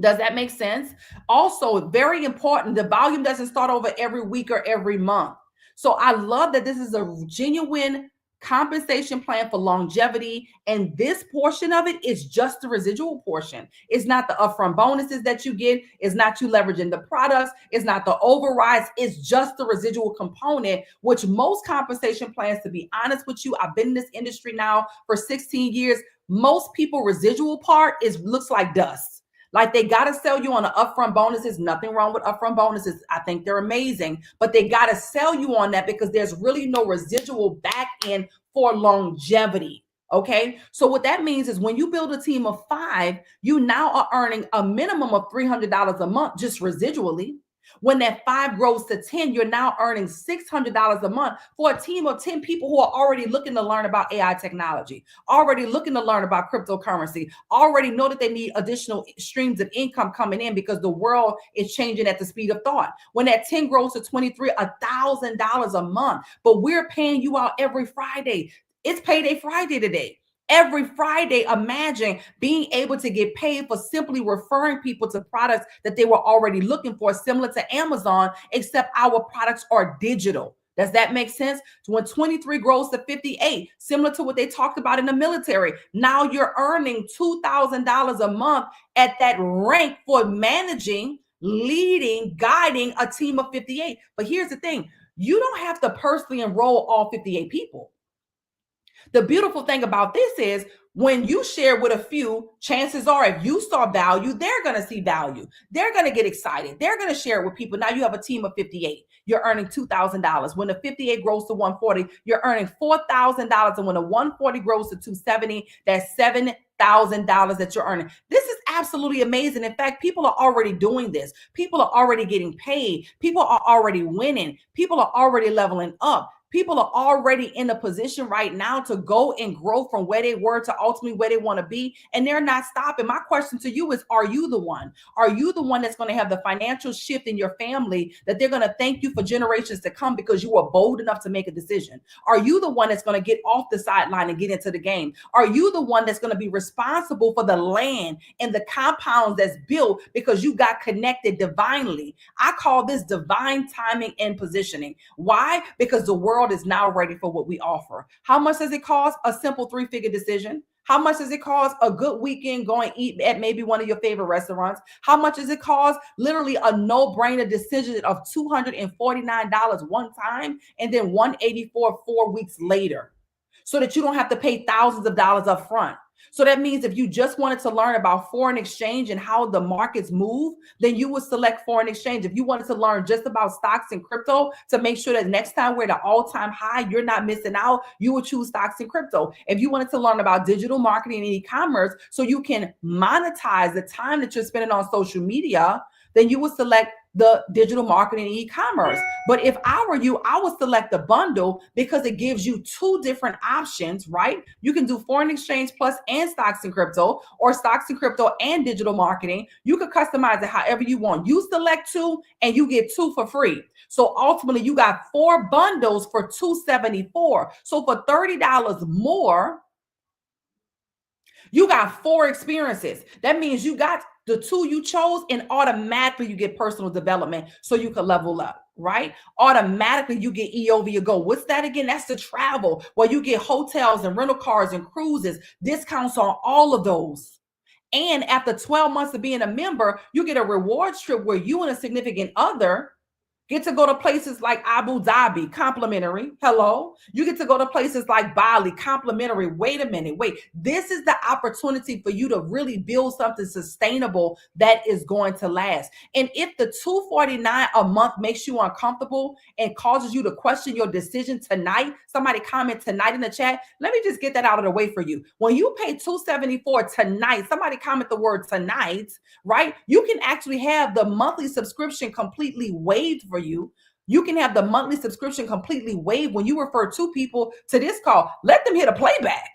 Does that make sense? Also, very important, the volume doesn't start over every week or every month. So I love that this is a genuine compensation plan for longevity, and this portion of it is just the residual portion. It's not the upfront bonuses that you get. It's not you leveraging the products. It's not the overrides. It's just the residual component, which most compensation plans, to be honest with you, I've been in this industry now for 16 years. Most people residual part looks like dust. Like they got to sell you on the upfront bonuses. Nothing wrong with upfront bonuses. I think they're amazing, but they got to sell you on that because there's really no residual back end for longevity. Okay. So what that means is when you build a team of 5, you now are earning a minimum of $300 a month just residually. When that 5 grows to 10, you're now earning $600 a month for a team of 10 people who are already looking to learn about AI technology, already looking to learn about cryptocurrency, already know that they need additional streams of income coming in because the world is changing at the speed of thought. When that 10 grows to 23, $1,000 a month, but we're paying you out every Friday. It's payday Friday today. Every Friday, imagine being able to get paid for simply referring people to products that they were already looking for, similar to Amazon, except our products are digital. Does that make sense? So when 23 grows to 58, similar to what they talked about in the military, now you're earning $2,000 a month at that rank for managing, leading, guiding a team of 58. But here's the thing, you don't have to personally enroll all 58 people. The beautiful thing about this is when you share with a few, chances are if you saw value, they're going to see value. They're going to get excited. They're going to share it with people. Now you have a team of 58. You're earning $2,000. When the 58 grows to 140, you're earning $4,000. And when the 140 grows to 270, that's $7,000 that you're earning. This is absolutely amazing. In fact, people are already doing this. People are already getting paid. People are already winning. People are already leveling up. People are already in a position right now to go and grow from where they were to ultimately where they want to be, and they're not stopping. My question to you is, are you the one? Are you the one that's going to have the financial shift in your family that they're going to thank you for generations to come because you were bold enough to make a decision? Are you the one that's going to get off the sideline and get into the game? Are you the one that's going to be responsible for the land and the compounds that's built because you got connected divinely? I call this divine timing and positioning. Why? Because the world is now ready for what we offer. How much does it cost? A simple 3-figure decision. How much does it cost? A good weekend going eat at maybe one of your favorite restaurants. How much does it cost? Literally a no-brainer decision of $249 one time and then $184 4 weeks later, so that you don't have to pay thousands of dollars up front. So that means if you just wanted to learn about foreign exchange and how the markets move, then you would select foreign exchange. If you wanted to learn just about stocks and crypto to make sure that next time we're at an all-time high, you're not missing out, you would choose stocks and crypto. If you wanted to learn about digital marketing and e-commerce so you can monetize the time that you're spending on social media, then you would select the digital marketing and e-commerce. But if I were you, I would select the bundle because it gives you 2 different options, right? You can do foreign exchange plus and stocks and crypto, or stocks and crypto and digital marketing. You could customize it however you want. You select 2 and you get 2 for free. So ultimately you got 4 bundles for $274. So for $30 more, you got 4 experiences. That means you got the 2 you chose, and automatically you get personal development so you can level up, right? Automatically you get E over your goal. What's that again? That's the travel, where you get hotels and rental cars and cruises, discounts on all of those. And after 12 months of being a member, you get a rewards trip where you and a significant other get to go to places like Abu Dhabi, complimentary. Hello. You get to go to places like Bali, complimentary. Wait a minute. Wait, this is the opportunity for you to really build something sustainable that is going to last. And if the $249 a month makes you uncomfortable and causes you to question your decision tonight, somebody comment tonight in the chat. Let me just get that out of the way for you. When you pay $274 tonight, somebody comment the word tonight, right? You can actually have the monthly subscription completely waived for you. You can have the monthly subscription completely waived when you refer 2 people to this call. Let them hit a playback.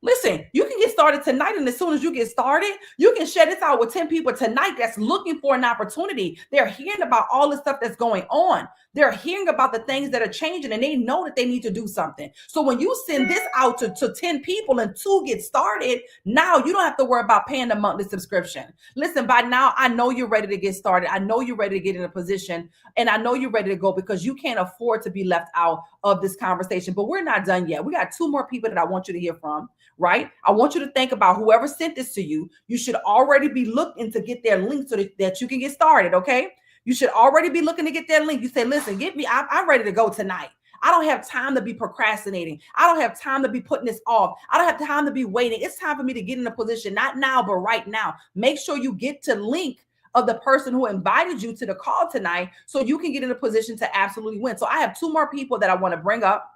Listen, you can get started tonight, and as soon as you get started, you can share this out with 10 people tonight that's looking for an opportunity. They're hearing about all the stuff that's going on. They're hearing about the things that are changing, and they know that they need to do something. So when you send this out to 10 people and 2 get started, now you don't have to worry about paying the monthly subscription. Listen, by now, I know you're ready to get started. I know you're ready to get in a position, and I know you're ready to go because you can't afford to be left out of this conversation. But we're not done yet. We got 2 more people that I want you to hear from. Right? I want you to think about whoever sent this to you. You should already be looking to get their link so that you can get started. Okay. You should already be looking to get their link. You say, listen, get me. I'm ready to go tonight. I don't have time to be procrastinating. I don't have time to be putting this off. I don't have time to be waiting. It's time for me to get in a position, not now, but right now. Make sure you get to link of the person who invited you to the call tonight so you can get in a position to absolutely win. So I have 2 more people that I want to bring up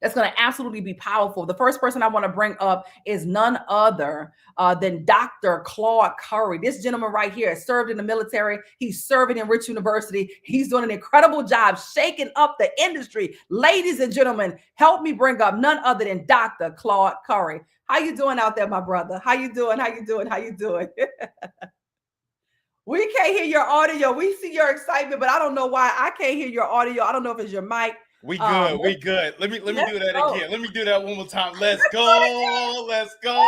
that's going to absolutely be powerful. The first person I want to bring up is none other than Dr. Claude Curry. This gentleman right here has served in the military. He's serving in Rich University. He's doing an incredible job shaking up the industry. Ladies and gentlemen, help me bring up none other than Dr. Claude Curry. How you doing out there, my brother? How you doing? How you doing? How you doing? We can't hear your audio. We see your excitement, but I don't know why I can't hear your audio. I don't know if it's your mic. We good. We good. Let me do that again. Let me do that one more time. Let's go. Let's go.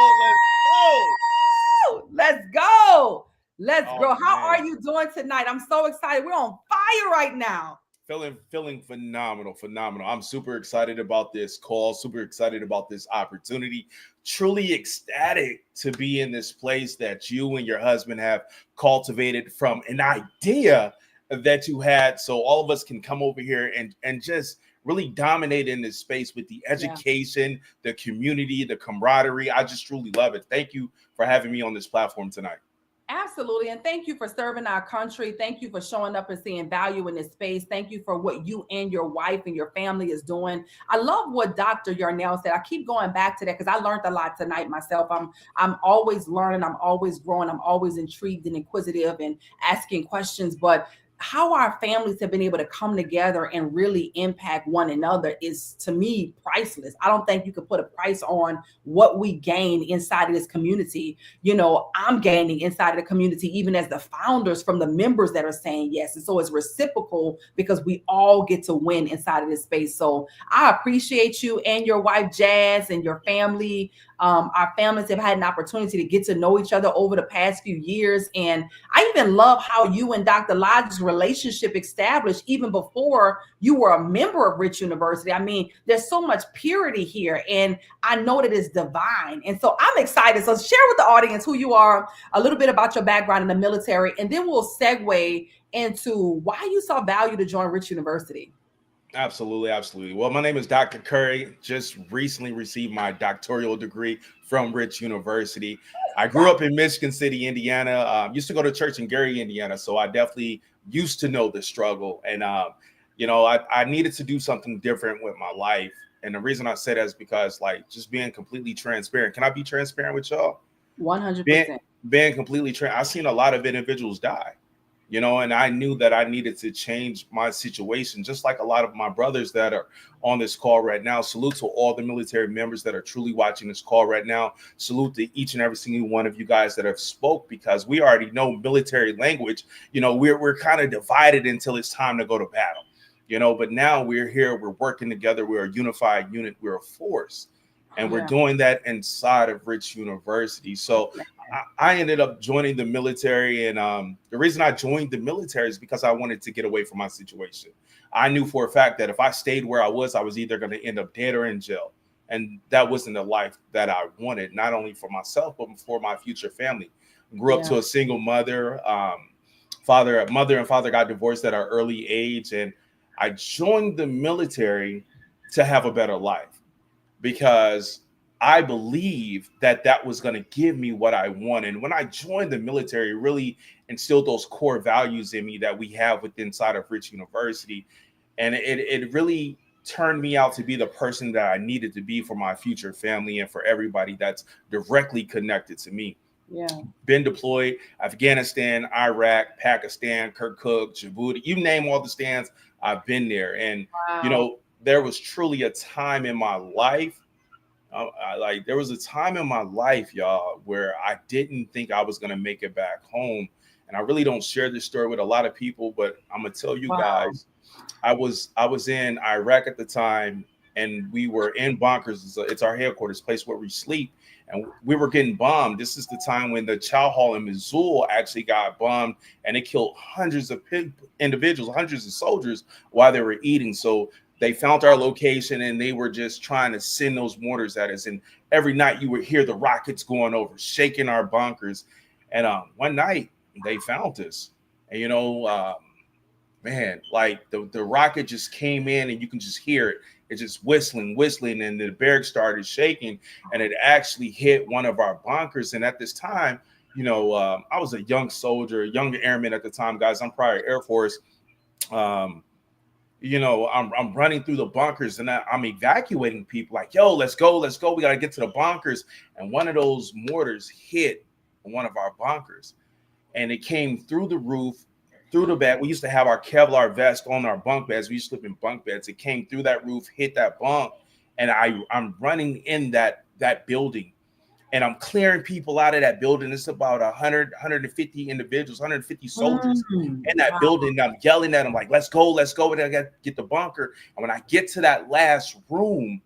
Let's go. Let's go. How Man. are you doing tonight? I'm so excited. We're on fire right now. Feeling phenomenal. I'm super excited about this call, super excited about this opportunity. Truly ecstatic to be in this place that you and your husband have cultivated from an idea that you had, so all of us can come over here and just really dominate in this space with the education, the community, the camaraderie. I just truly love it. Thank you for having me on this platform tonight. Absolutely. And thank you for serving our country. Thank you for showing up and seeing value in this space. Thank you for what you and your wife and your family is doing. I love what Dr. Yarnell said. I keep going back to that because I learned a lot tonight myself. I'm always learning. I'm always growing. I'm always intrigued and inquisitive and asking questions. But how our families have been able to come together and really impact one another is, to me, priceless. I don't think you could put a price on what we gain inside of this community. I'm gaining inside of the community, even as the founders, from the members that are saying yes. And so it's reciprocal because we all get to win inside of this space. So I appreciate you and your wife, Jazz, and your family. Our families have had an opportunity to get to know each other over the past few years. And I even love how you and Dr. Lodge's relationship established even before you were a member of Rich University. I mean, there's so much purity here, and I know that it's divine. And so I'm excited. So share with the audience who you are, a little bit about your background in the military, and then we'll segue into why you saw value to join Rich University. Absolutely, absolutely. Well, my name is Dr. Curry. Just recently received my doctoral degree from Rich University. I grew up in Michigan City, Indiana. Used to go to church in Gary, Indiana. So I definitely used to know the struggle. And, I needed to do something different with my life. And the reason I say that is because, like, just being completely transparent. Can I be transparent with y'all? 100%. Being completely transparent. I've seen a lot of individuals die. And I knew that I needed to change my situation, just like a lot of my brothers that are on this call right now. Salute to all the military members that are truly watching this call right now. Salute to each and every single one of you guys that have spoke, because we already know military language. We're kind of divided until it's time to go to battle, but now we're here, we're working together, we're a unified unit, we're a force. And we're doing that inside of Rich University. So I ended up joining the military. And the reason I joined the military is because I wanted to get away from my situation. I knew for a fact that if I stayed where I was either going to end up dead or in jail. And that wasn't the life that I wanted, not only for myself, but for my future family. Grew up to a single mother. Mother and father got divorced at an early age. And I joined the military to have a better life, because I believe that was going to give me what I wanted. And when I joined the military, it really instilled those core values in me that we have within inside of Rich University. And it really turned me out to be the person that I needed to be for my future family and for everybody that's directly connected to me. Yeah. Been deployed, Afghanistan, Iraq, Pakistan, Kirkuk, Djibouti, you name all the stands, I've been there. And, there was truly a time in my life. There was a time in my life, y'all, where I didn't think I was going to make it back home. And I really don't share this story with a lot of people, but I'm going to tell you guys, I was in Iraq at the time, and we were in bunkers. It's our headquarters, place where we sleep. And we were getting bombed. This is the time when the Chow Hall in Mosul actually got bombed, and it killed hundreds of individuals, hundreds of soldiers while they were eating. So they found our location, and they were just trying to send those mortars at us. And every night you would hear the rockets going over, shaking our bunkers. And one night they found us. And, man, like the rocket just came in, and you can just hear it. It's just whistling. And the barracks started shaking, and it actually hit one of our bunkers. And at this time, I was a young soldier, young airman at the time, guys. I'm prior Air Force. I'm running through the bunkers, and I'm evacuating people like, yo, let's go. We got to get to the bunkers. And one of those mortars hit one of our bunkers, and it came through the roof, through the bed. We used to have our Kevlar vest on our bunk beds. We used to sleep in bunk beds. It came through that roof, hit that bunk, and I'm running in that building. And I'm clearing people out of that building. It's about 100, 150 individuals, 150 soldiers in that building. And I'm yelling at them like, let's go. And I got to get the bunker. And when I get to that last room,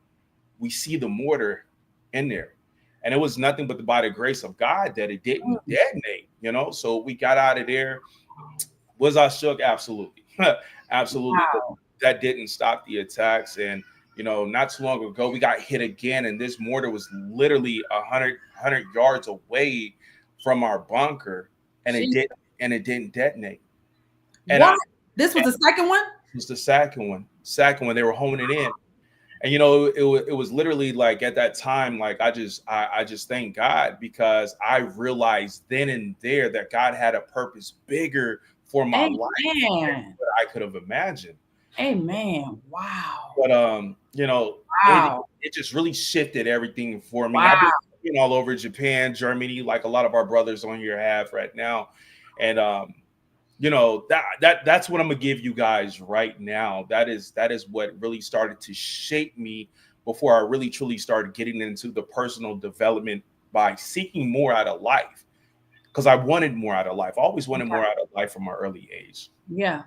we see the mortar in there. And it was nothing but by the grace of God that it didn't detonate, So we got out of there. Was I shook? Absolutely. Absolutely. Wow. That didn't stop the attacks. And not too long ago, we got hit again, and this mortar was literally 100 yards away from our bunker, and it didn't detonate. And this was the second one? It was the second one. They were homing it in. And it was literally like at that time, like I just thank God, because I realized then and there that God had a purpose bigger for my life than what I could have imagined. Amen. Wow. But wow. It just really shifted everything for me. Wow. I've been all over Japan, Germany, like a lot of our brothers on here have right now. And that's what I'm gonna give you guys right now. That is what really started to shape me before I really truly started getting into the personal development by seeking more out of life, because I wanted more out of life. I always wanted more out of life from an early age. Yeah.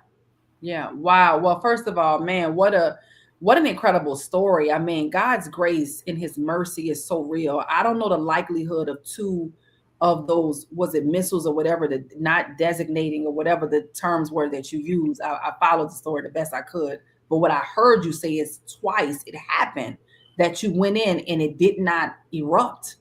Yeah. Wow. Well, first of all, man, what an incredible story. I mean, God's grace and his mercy is so real. I don't know the likelihood of two of those, was it missiles or whatever, the not designating or whatever the terms were that you use. I followed the story the best I could. But what I heard you say is twice it happened that you went in and it did not erupt.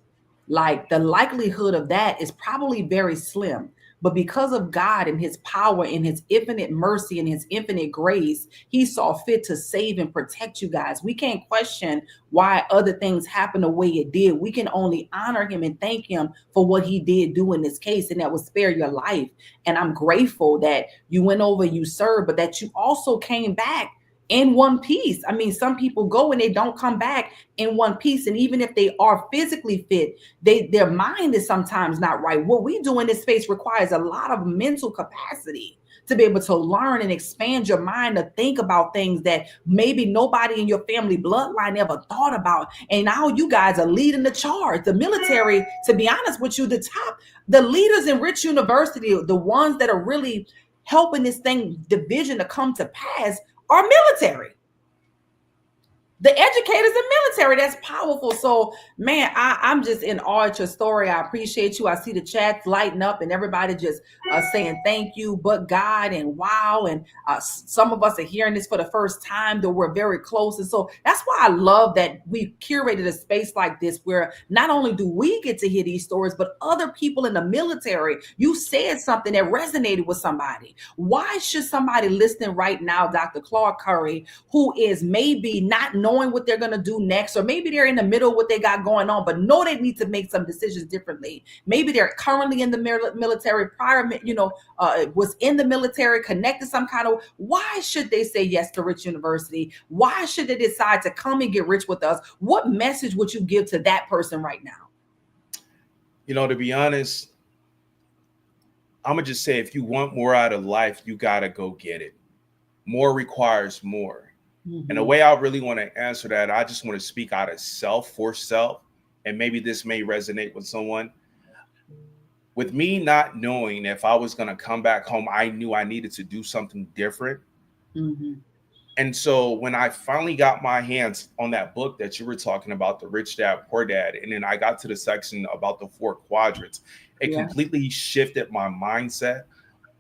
Like the likelihood of that is probably very slim. But because of God and his power and his infinite mercy and his infinite grace, he saw fit to save and protect you guys. We can't question why other things happen the way it did. We can only honor him and thank him for what he did do in this case, and that was spare your life. And I'm grateful that you went over, you served, but that you also came back in one piece. I mean, some people go and they don't come back in one piece. And even if they are physically fit, their mind is sometimes not right. What we do in this space requires a lot of mental capacity to be able to learn and expand your mind to think about things that maybe nobody in your family bloodline ever thought about. And now you guys are leading the charge. The military, to be honest with you, the leaders in Rich University, the ones that are really helping this division to come to pass, are military. The educators and military, that's powerful. So, man, I'm just in awe at your story. I appreciate you. I see the chats lighting up and everybody just saying thank you, but God, and wow. And some of us are hearing this for the first time, though we're very close. And so that's why I love that we've curated a space like this where not only do we get to hear these stories, but other people in the military, you said something that resonated with somebody. Why should somebody listening right now, Dr. Claude Curry, who is maybe not knowing what they're going to do next, or maybe they're in the middle of what they got going on, but know they need to make some decisions differently. Maybe they're currently in the military, prior, was in the military, connected some kind of, why should they say yes to Rich University? Why should they decide to come and get rich with us? What message would you give to that person right now? To be honest, I'm going to just say, if you want more out of life, you got to go get it. More requires more. Mm-hmm. And the way I really want to answer that, I just want to speak out of self for self. And maybe this may resonate with someone. With me not knowing if I was going to come back home, I knew I needed to do something different. Mm-hmm. And so when I finally got my hands on that book that you were talking about, The Rich Dad, Poor Dad, and then I got to the section about the 4 quadrants, it completely shifted my mindset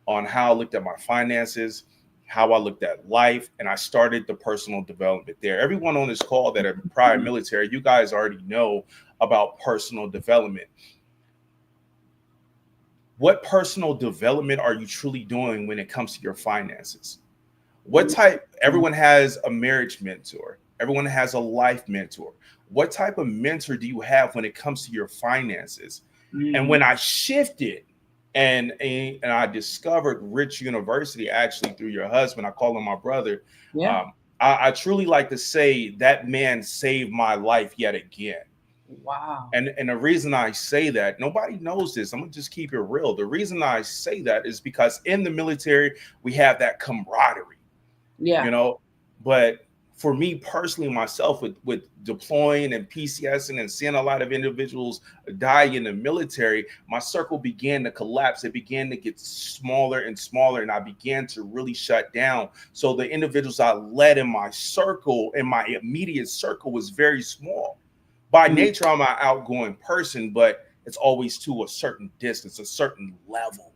on how I looked at my finances, how I looked at life, and I started the personal development there. Everyone on this call that are prior military, you guys already know about personal development. What personal development are you truly doing when it comes to your finances? What type? Everyone has a marriage mentor. Everyone has a life mentor. What type of mentor do you have when it comes to your finances? Mm-hmm. And when I shifted and I discovered Rich University, actually through your husband, I call him my brother. Yeah. I truly like to say that man saved my life yet again. Wow. And the reason I say that, nobody knows this, I'm gonna just keep it real. The reason I say that is because in the military, we have that camaraderie. Yeah. But for me personally, myself, with deploying and PCSing and seeing a lot of individuals die in the military, my circle began to collapse. It began to get smaller and smaller, and I began to really shut down. So the individuals I led in my circle, in my immediate circle, was very small. By nature, I'm an outgoing person, but it's always to a certain distance, a certain level.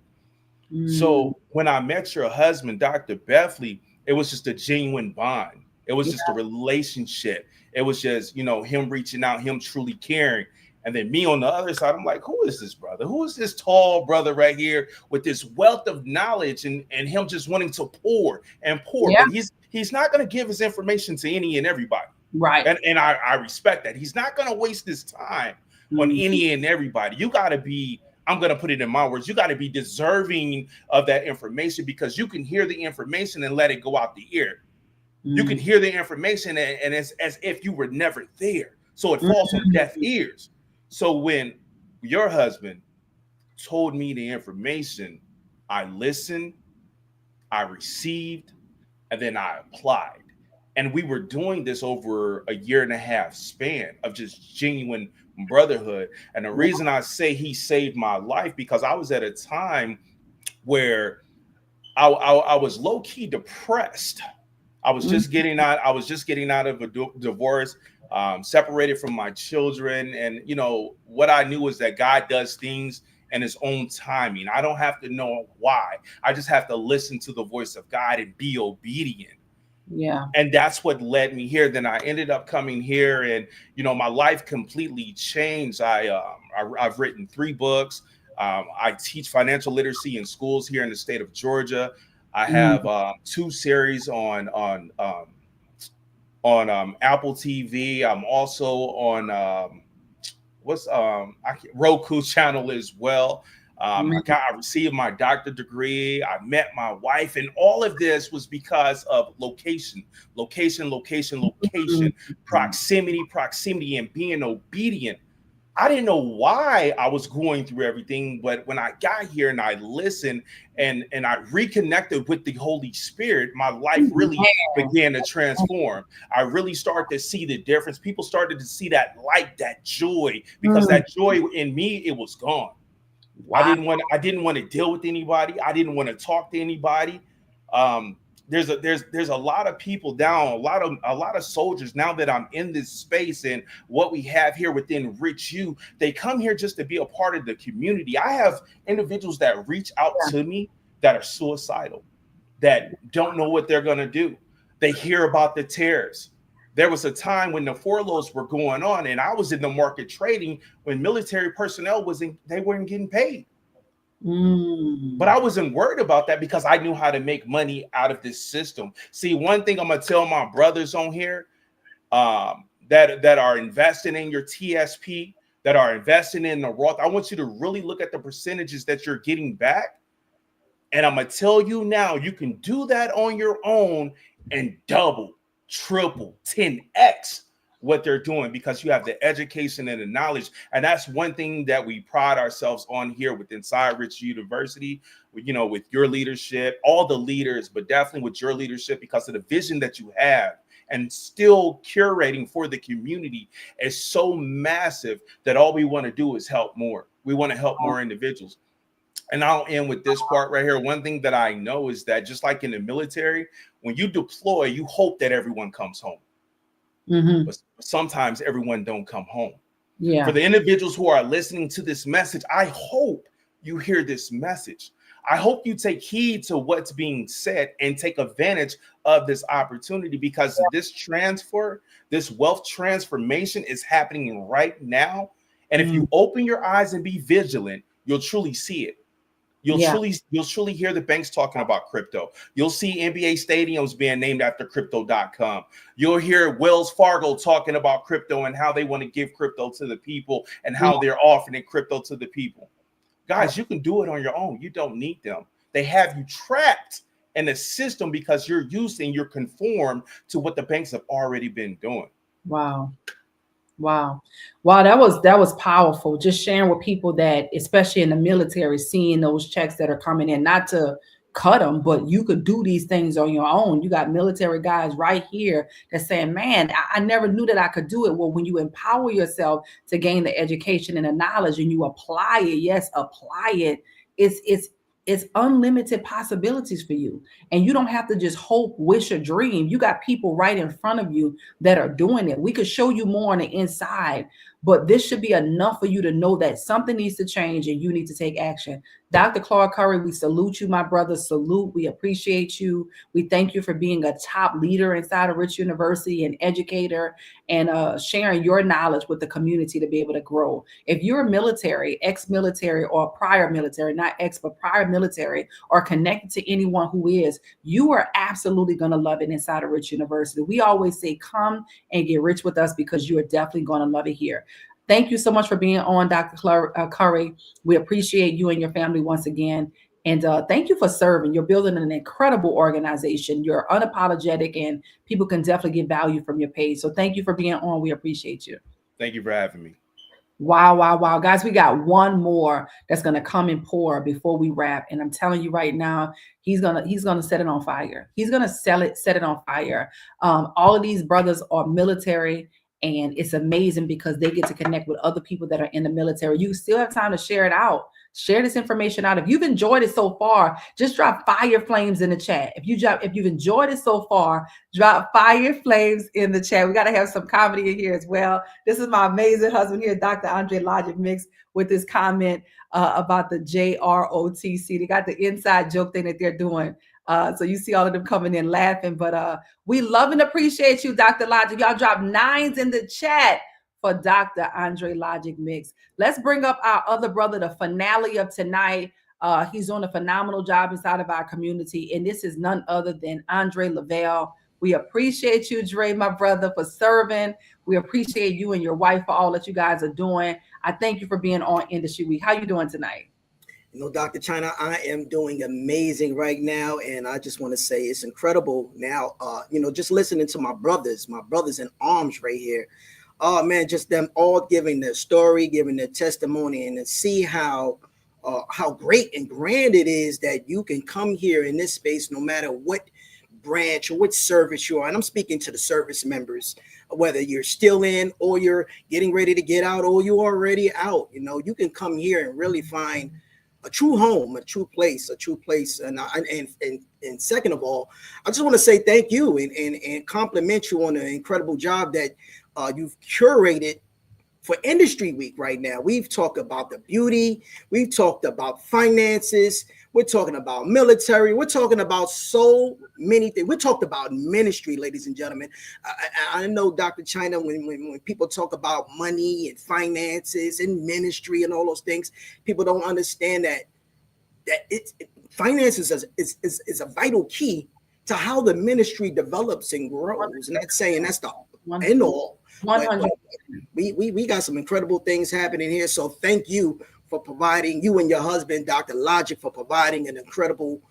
So when I met your husband, Dr. Bethly, it was just a genuine bond. It was just a relationship. It was just, him reaching out, him truly caring. And then me on the other side, I'm like, who is this brother? Who is this tall brother right here with this wealth of knowledge and him just wanting to pour and pour? Yeah. But he's not going to give his information to any and everybody. Right. And I respect that. He's not going to waste his time on any and everybody. You got to be, I'm going to put it in my words, you got to be deserving of that information, because you can hear the information and let it go out the ear. You can hear the information and it's as if you were never there. So it falls on deaf ears. So when your husband told me the information, I listened, I received, and then I applied. And we were doing this over a year and a half span of just genuine brotherhood. And the reason I say he saved my life, because I was at a time where I was low key depressed. I was just getting out. I was just getting out of a divorce, separated from my children, and what I knew was that God does things in His own timing. I don't have to know why. I just have to listen to the voice of God and be obedient. Yeah. And that's what led me here. Then I ended up coming here, and my life completely changed. I've written 3 books. I teach financial literacy in schools here in the state of Georgia. I have 2 series on Apple TV. I'm also on Roku channel as well. I received my doctorate degree. I met my wife, and all of this was because of location, proximity, and being obedient. I didn't know why I was going through everything, but when I got here and I listened and I reconnected with the Holy Spirit, my life really began to transform. I really started to see the difference. People started to see that light, that joy, because that joy in me, it was gone. Wow. I didn't want to deal with anybody. I didn't want to talk to anybody. There's a lot of people down, a lot of soldiers now that I'm in this space, and what we have here within Rich U, they come here just to be a part of the community. I have individuals that reach out to me that are suicidal, that don't know what they're going to do. They hear about the tariffs. There was a time when the furloughs were going on, and I was in the market trading when military personnel they weren't getting paid. But I wasn't worried about that because I knew how to make money out of this system. See, one thing I'm gonna tell my brothers on here that are investing in your TSP, that are investing in the Roth, I want you to really look at the percentages that you're getting back. And I'm gonna tell you now, you can do that on your own and double, triple, 10x what they're doing, because you have the education and the knowledge. And that's one thing that we pride ourselves on here with inside Rich University, with your leadership, all the leaders, but definitely with your leadership, because of the vision that you have and still curating for the community is so massive that all we want to do is help more. We want to help more individuals. And I'll end with this part right here. One thing that I know is that just like in the military, when you deploy, you hope that everyone comes home. But sometimes everyone don't come home. Yeah. For the individuals who are listening to this message, I hope you hear this message. I hope you take heed to what's being said and take advantage of this opportunity, because this wealth transformation is happening right now. And if you open your eyes and be vigilant, you'll truly see it. You'll truly hear the banks talking about crypto. You'll see NBA stadiums being named after crypto.com. You'll hear Wells Fargo talking about crypto and how they want to give crypto to the people and how they're offering crypto to the people. Guys, you can do it on your own. You don't need them. They have you trapped in a system because you're conformed to what the banks have already been doing. Wow. That was powerful. Just sharing with people that, especially in the military, seeing those checks that are coming in, not to cut them, but you could do these things on your own. You got military guys right here that's saying, man, I never knew that I could do it. Well, when you empower yourself to gain the education and the knowledge and you apply it, it's unlimited possibilities for you. And you don't have to just hope, wish, or dream. You got people right in front of you that are doing it. We could show you more on the inside, but this should be enough for you to know that something needs to change and you need to take action. Dr. Clark Curry, we salute you, my brother. Salute. We appreciate you. We thank you for being a top leader inside of Rich University, an educator, and sharing your knowledge with the community to be able to grow. If you're military, ex-military, or prior military, not ex, but prior military, or connected to anyone who is, you are absolutely going to love it inside of Rich University. We always say, come and get rich with us, because you are definitely going to love it here. Thank you so much for being on, Dr. Curry. We appreciate you and your family once again. And thank you for serving. You're building an incredible organization. You're unapologetic, and people can definitely get value from your page. So thank you for being on. We appreciate you. Thank you for having me. Wow, wow, wow. Guys, we got one more that's gonna come and pour before we wrap. And I'm telling you right now, he's gonna set it on fire. He's gonna set it on fire. All of these brothers are military, and it's amazing because they get to connect with other people that are in the military. You still have time to share it out. Share this information out. If you've enjoyed it so far, just drop fire flames in the chat. If you've enjoyed it so far, drop fire flames in the chat. We got to have some comedy in here as well. This is my amazing husband here, Dr. Andre Logic Mix, with this comment about the JROTC. They got the inside joke thing that they're doing. So you see all of them coming in laughing, but we love and appreciate you, Dr. Logic. Y'all drop 9s in the chat for Dr. Andre Logic Mix. Let's bring up our other brother, the finale of tonight. He's doing a phenomenal job inside of our community, and this is none other than Andre Lavelle. We appreciate you, Dre, my brother, for serving. We appreciate you and your wife for all that you guys are doing. I thank you for being on Industry Week. How you doing tonight? You know, Dr. China, I am doing amazing right now, and I just want to say it's incredible now. Just listening to my brothers in arms right here. Oh man, just them all giving their story, giving their testimony, and to see how great and grand it is that you can come here in this space, no matter what branch or which service you are. And I'm speaking to the service members, whether you're still in or you're getting ready to get out or you're already out. You know, you can come here and really find a true home, a true place. And second of all, I just want to say thank you and compliment you on the incredible job that you've curated for Industry Week right now. We've talked about the beauty, we've talked about finances, we're talking about military, we're talking about so many things. We talked about ministry, ladies and gentlemen. I know, Dr. China, when people talk about money and finances and ministry and all those things, people don't understand that finances is a vital key to how the ministry develops and grows. And that's saying that's the end all. 100. We got some incredible things happening here. So thank you for providing, you and your husband, Dr. Logic, for providing an incredible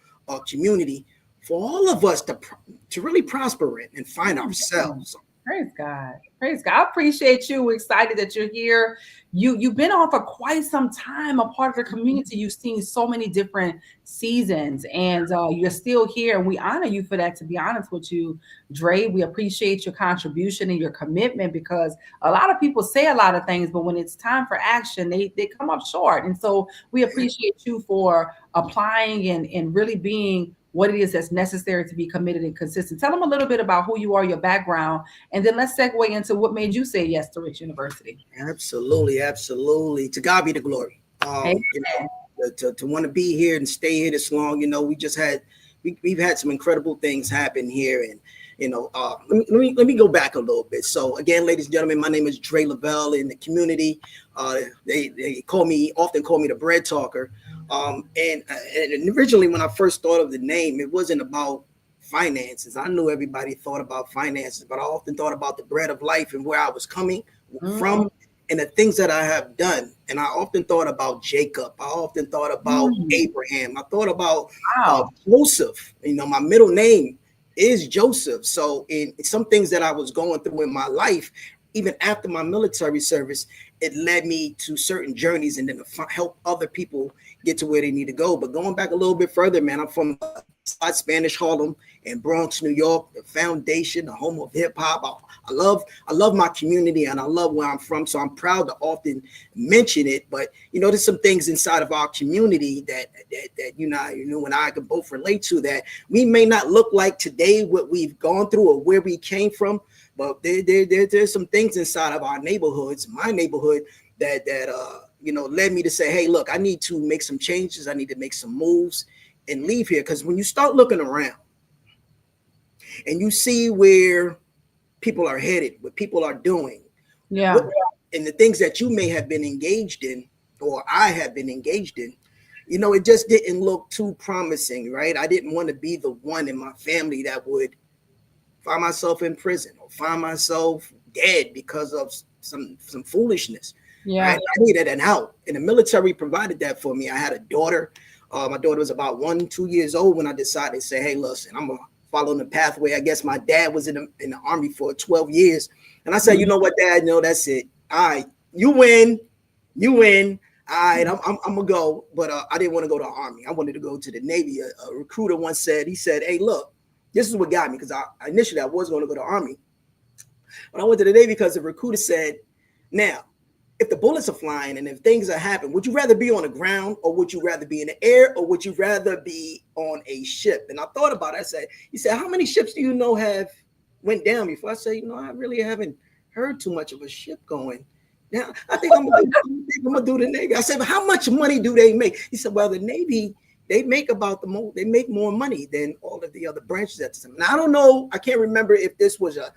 community for all of us to really prosper in and find ourselves. Praise God. Praise God. I appreciate you. We're excited that you're here. You've been on for quite some time, a part of the community. You've seen so many different seasons, and you're still here. And we honor you for that, to be honest with you, Dre. We appreciate your contribution and your commitment, because a lot of people say a lot of things, but when it's time for action, they come up short. And so we appreciate you for applying and really being what it is that's necessary to be committed and consistent. Tell them a little bit about who you are, your background, and then let's segue into what made you say yes to Rich University. Absolutely. To God be the glory. To want to be here and stay here this long, we've had some incredible things happen here, and let me go back a little bit. So again, ladies and gentlemen, my name is Dre Lavelle. In the community, they often call me the bread talker. And originally, when I first thought of the name, it wasn't about finances. I knew everybody thought about finances, but I often thought about the bread of life and where I was coming from and the things that I have done. And I often thought about Jacob. I often thought about Abraham. I thought about Joseph. My middle name is Joseph. So in some things that I was going through in my life, even after my military service, it led me to certain journeys and then to help other people get to where they need to go. But going back a little bit further, man, I'm from Spanish Harlem in Bronx, New York, the foundation, the home of hip hop. I love my community and I love where I'm from. So I'm proud to often mention it. But there's some things inside of our community that you and I can both relate to, that we may not look like today what we've gone through or where we came from. But there's some things inside of our neighborhoods, my neighborhood, that led me to say, hey, look, I need to make some changes. I need to make some moves and leave here. Because when you start looking around and you see where people are headed, what people are doing, and the things that you may have been engaged in, or I have been engaged in, it just didn't look too promising, right? I didn't want to be the one in my family that would find myself in prison or find myself dead because of some foolishness. Yeah, right? I needed an out, and the military provided that for me. I had a daughter. My daughter was about 1-2 years old when I decided to say, hey, listen, I'm gonna follow the pathway. I guess my dad was in the Army for 12 years. And I said, you know what, Dad, no, that's it. All right, you win. You win. All right, I'm gonna go, but I didn't want to go to the Army. I wanted to go to the Navy. A recruiter once said, he said, "Hey, look, this is what got me because I initially I was going to go to the Army, but I went to the Navy because the recruiter said, now, if the bullets are flying and if things are happening, would you rather be on the ground or would you rather be in the air or would you rather be on a ship?" And I thought about it. I said, he said, "How many ships do you know have went down before?" I said, I really haven't heard too much of a ship going. Now, I think I'm gonna do the Navy. I said, "But how much money do they make?" He said, "Well, the Navy, they make they make more money than all of the other branches at the time." Now, I don't know. I can't remember if this was a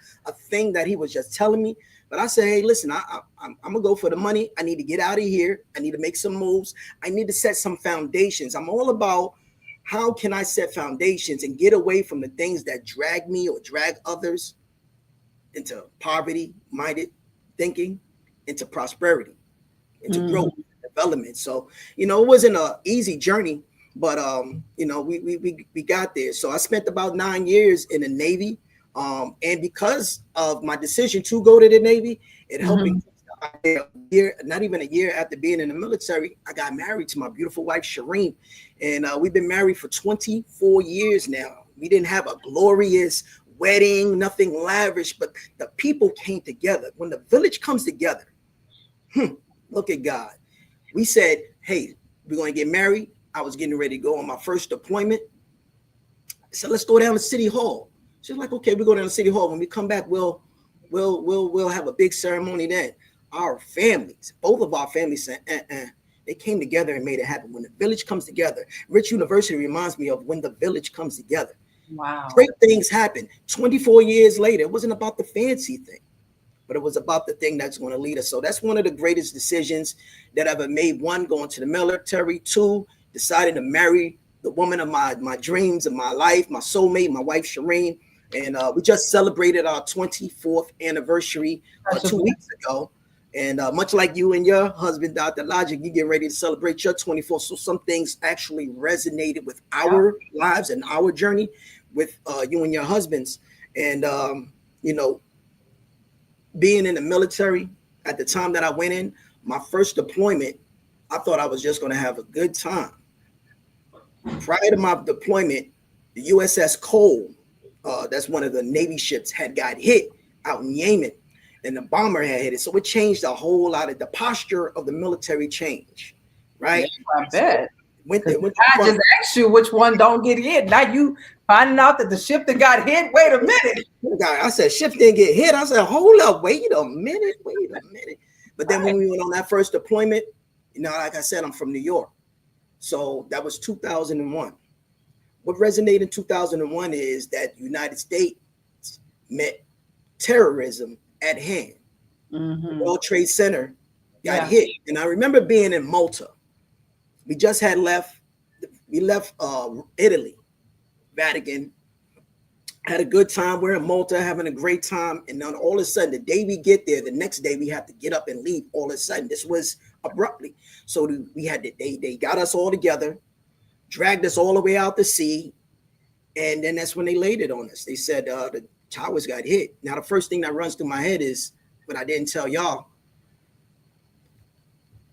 thing that he was just telling me, but I said, "Hey, listen, I'm gonna go for the money. I need to get out of here. I need to make some moves. I need to set some foundations. I'm all about how can I set foundations and get away from the things that drag me or drag others into poverty-minded thinking, into prosperity, into growth, development." So, it wasn't an easy journey, but we got there. So I spent about 9 years in the Navy. And because of my decision to go to the Navy, it helped me. Not even a year after being in the military, I got married to my beautiful wife, Shireen. And we've been married for 24 years now. We didn't have a glorious wedding, nothing lavish, but the people came together. When the village comes together, look at God. We said, "Hey, we're going to get married." I was getting ready to go on my first deployment. I said, "Let's go down to City Hall." She's like, "Okay, we go down to City Hall. When we come back, we'll have a big ceremony then." Our families, both of our families said, They came together and made it happen. When the village comes together, Rich University reminds me of when the village comes together. Wow. Great things happen. 24 years later, it wasn't about the fancy thing, but it was about the thing that's going to lead us. So that's one of the greatest decisions that I've ever made. One, going to the military. Two, deciding to marry the woman of my dreams and my life, my soulmate, my wife, Shireen. And we just celebrated our 24th anniversary 2 weeks ago. And much like you and your husband, Dr. Logic, you get ready to celebrate your 24th. So some things actually resonated with our lives and our journey with you and your husbands. And, being in the military at the time that I went in, my first deployment, I thought I was just going to have a good time. Prior to my deployment, the USS Cole, that's one of the Navy ships, had got hit out in Yemen, and the bomber had hit it. So it changed a whole lot of the posture of the military change, right? Yeah, I bet. So I just asked you which one don't get hit. Now you finding out that the ship that got hit. Wait a minute. I said, ship didn't get hit. I said, hold up, wait a minute. But then when we went on that first deployment, like I said, I'm from New York. So that was 2001. What resonated in 2001 is that the United States met terrorism at hand. The World Trade Center got hit. And I remember being in Malta. We just had left Italy, Vatican, had a good time. We're in Malta having a great time. And then all of a sudden, the day we get there, the next day we have to get up and leave all of a sudden. This was abruptly. So we had they got us all together, dragged us all the way out to sea. And then that's when they laid it on us. They said the towers got hit. Now, the first thing that runs through my head is, what I didn't tell y'all,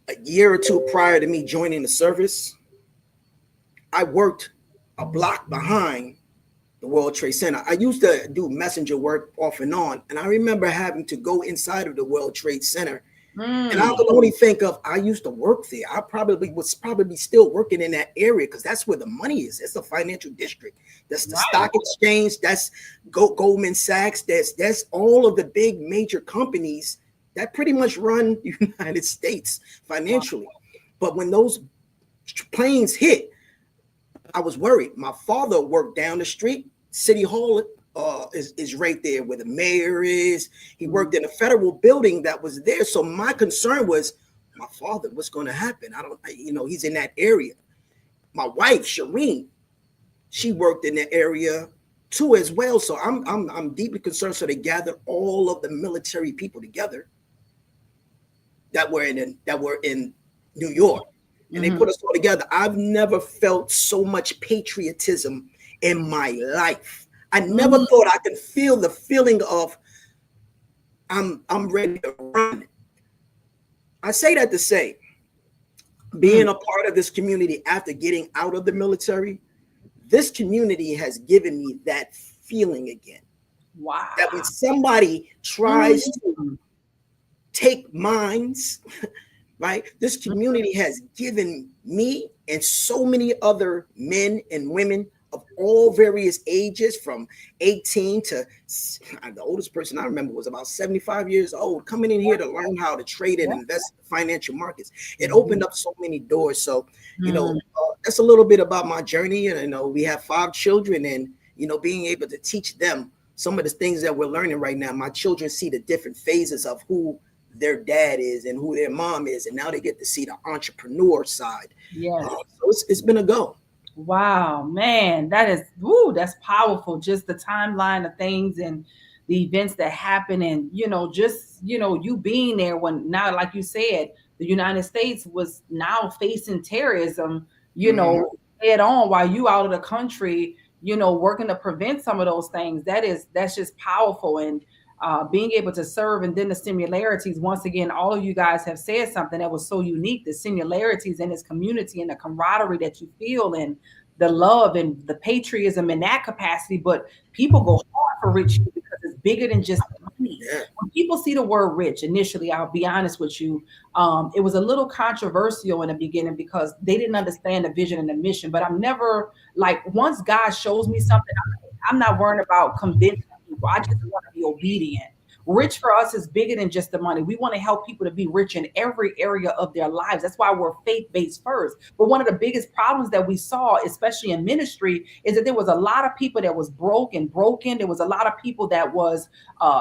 a year or two prior to me joining the service, I worked a block behind the World Trade Center. I used to do messenger work off and on, and I remember having to go inside of the World Trade Center. And I could only think of, I used to work there. I was probably still working in that area because that's where the money is. It's the financial district. That's the stock exchange. That's Goldman Sachs. That's all of the big major companies that pretty much run the United States financially. But when those planes hit, I was worried. My father worked down the street. City Hall is right there where the mayor is. He worked in a federal building that was there. So my concern was, my father, what's going to happen? He's in that area. My wife, Shireen, she worked in the area too as well. So I'm deeply concerned. So they gathered all of the military people together that were in New York, and they put us all together. I've never felt so much patriotism in my life. I never thought I could feel the feeling of I'm ready to run. I say that to say, being a part of this community after getting out of the military, this community has given me that feeling again. Wow. That when somebody tries to take minds, right? This community has given me and so many other men and women of all various ages, from 18 to the oldest person I remember was about 75 years old, coming in here to learn how to trade and invest in the financial markets. It opened up so many doors. So, that's a little bit about my journey. And, we have 5 children, and, being able to teach them some of the things that we're learning right now. My children see the different phases of who their dad is and who their mom is. And now they get to see the entrepreneur side. Yes. So it's been a go. Wow, man, that's powerful. Just the timeline of things and the events that happen, and you being there when now, like you said, the United States was now facing terrorism, head on, while you out of the country, working to prevent some of those things. That's just powerful. And being able to serve, and then the similarities. Once again, all of you guys have said something that was so unique, the similarities in this community and the camaraderie that you feel, and the love and the patriotism in that capacity. But people go hard for Rich U because it's bigger than just money. When people see the word rich, initially, I'll be honest with you, it was a little controversial in the beginning because they didn't understand the vision and the mission. But I'm never, like, once God shows me something, I'm not worried about convincing people. I just want to be obedient. Rich for us is bigger than just the money. We want to help people to be rich in every area of their lives. That's why we're faith-based first. But one of the biggest problems that we saw, especially in ministry, is that there was a lot of people that was broken. There was a lot of people that was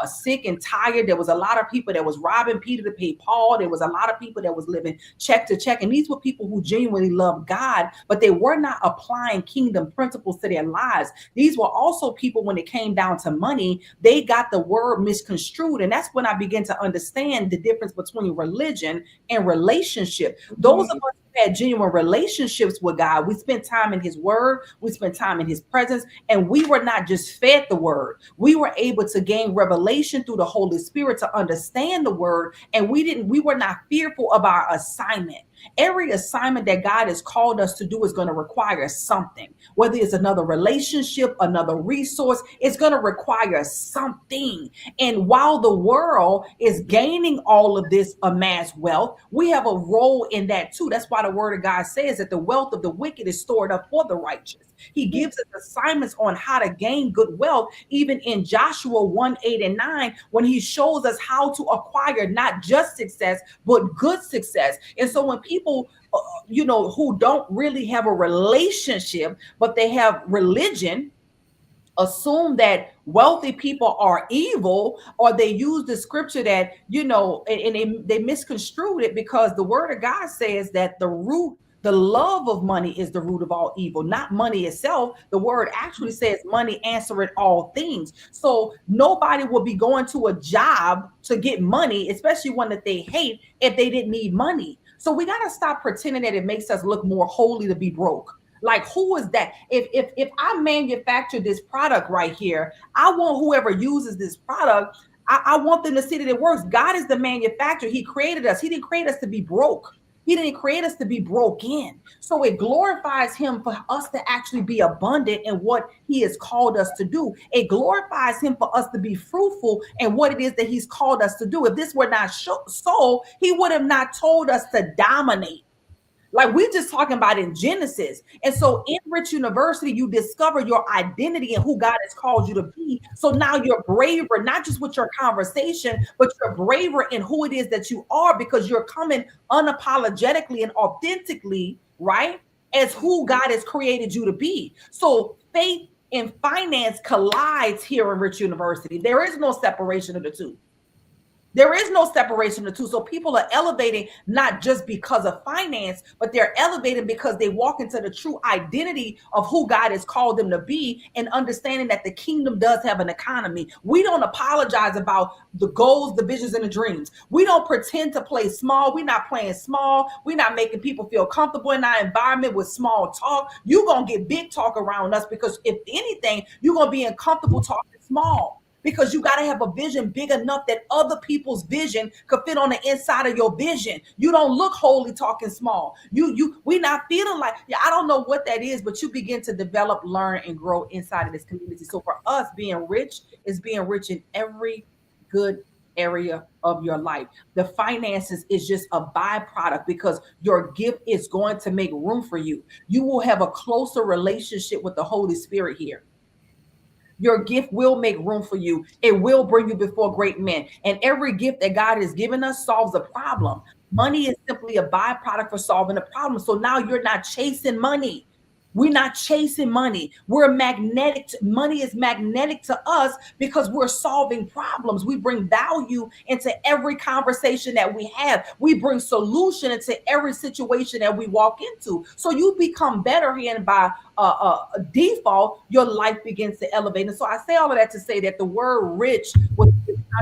sick and tired. There was a lot of people that was robbing Peter to pay Paul. There was a lot of people that was living check to check. And these were people who genuinely loved God, but they were not applying kingdom principles to their lives. These were also people, when it came down to money, they got the word misconstrued. And that's when I began to understand the difference between religion and relationship. Those of us who had genuine relationships with God, we spent time in his word, we spent time in his presence, and we were not just fed the word. We were able to gain revelation through the Holy Spirit to understand the word, and we were not fearful of our assignment. Every assignment that God has called us to do is going to require something, whether it's another relationship, another resource, it's going to require something. And while the world is gaining all of this amassed wealth, we have a role in that too. That's why the word of God says that the wealth of the wicked is stored up for the righteous. He gives us assignments on how to gain good wealth, even in Joshua 1:8-9, when he shows us how to acquire not just success, but good success. And so when people, who don't really have a relationship, but they have religion, assume that wealthy people are evil, or they use the scripture that, and they misconstrued it, because the word of God says that the love of money is the root of all evil, not money itself. The word actually says money answereth all things. So nobody will be going to a job to get money, especially one that they hate, if they didn't need money. So we got to stop pretending that it makes us look more holy to be broke. Like, who is that? If I manufacture this product right here, I want whoever uses this product, I want them to see that it works. God is the manufacturer. He created us. He didn't create us to be broke. He didn't create us to be broken. So it glorifies him for us to actually be abundant in what he has called us to do. It glorifies him for us to be fruitful in what it is that he's called us to do. If this were not so, he would have not told us to dominate. Like we're just talking about in Genesis. And so in Rich University, you discover your identity and who God has called you to be. So now you're braver, not just with your conversation, but you're braver in who it is that you are, because you're coming unapologetically and authentically, right, as who God has created you to be. So faith and finance collides here in Rich University. There is no separation of the two. There is no separation of the two. So people are elevating not just because of finance, but they're elevating because they walk into the true identity of who God has called them to be, and understanding that the kingdom does have an economy. We don't apologize about the goals, the visions, and the dreams. We don't pretend to play small. We're not playing small. We're not making people feel comfortable in our environment with small talk. You're going to get big talk around us, because if anything, you're going to be uncomfortable talking small. because you got to have a vision big enough that other people's vision could fit on the inside of your vision. You don't look holy talking small. We not feeling like, yeah, I don't know what that is, but you begin to develop, learn, and grow inside of this community. So for us, being rich is being rich in every good area of your life. The finances is just a byproduct because your gift is going to make room for you. You will have a closer relationship with the Holy Spirit here. Your gift will make room for you. It will bring you before great men. And every gift that God has given us solves a problem. Money is simply a byproduct for solving a problem. So now you're not chasing money. We're not chasing money. We're magnetic. Money is magnetic to us because we're solving problems. We bring value into every conversation that we have. We bring solution into every situation that we walk into. So you become better here, and by default, your life begins to elevate. And so I say all of that to say that the word rich was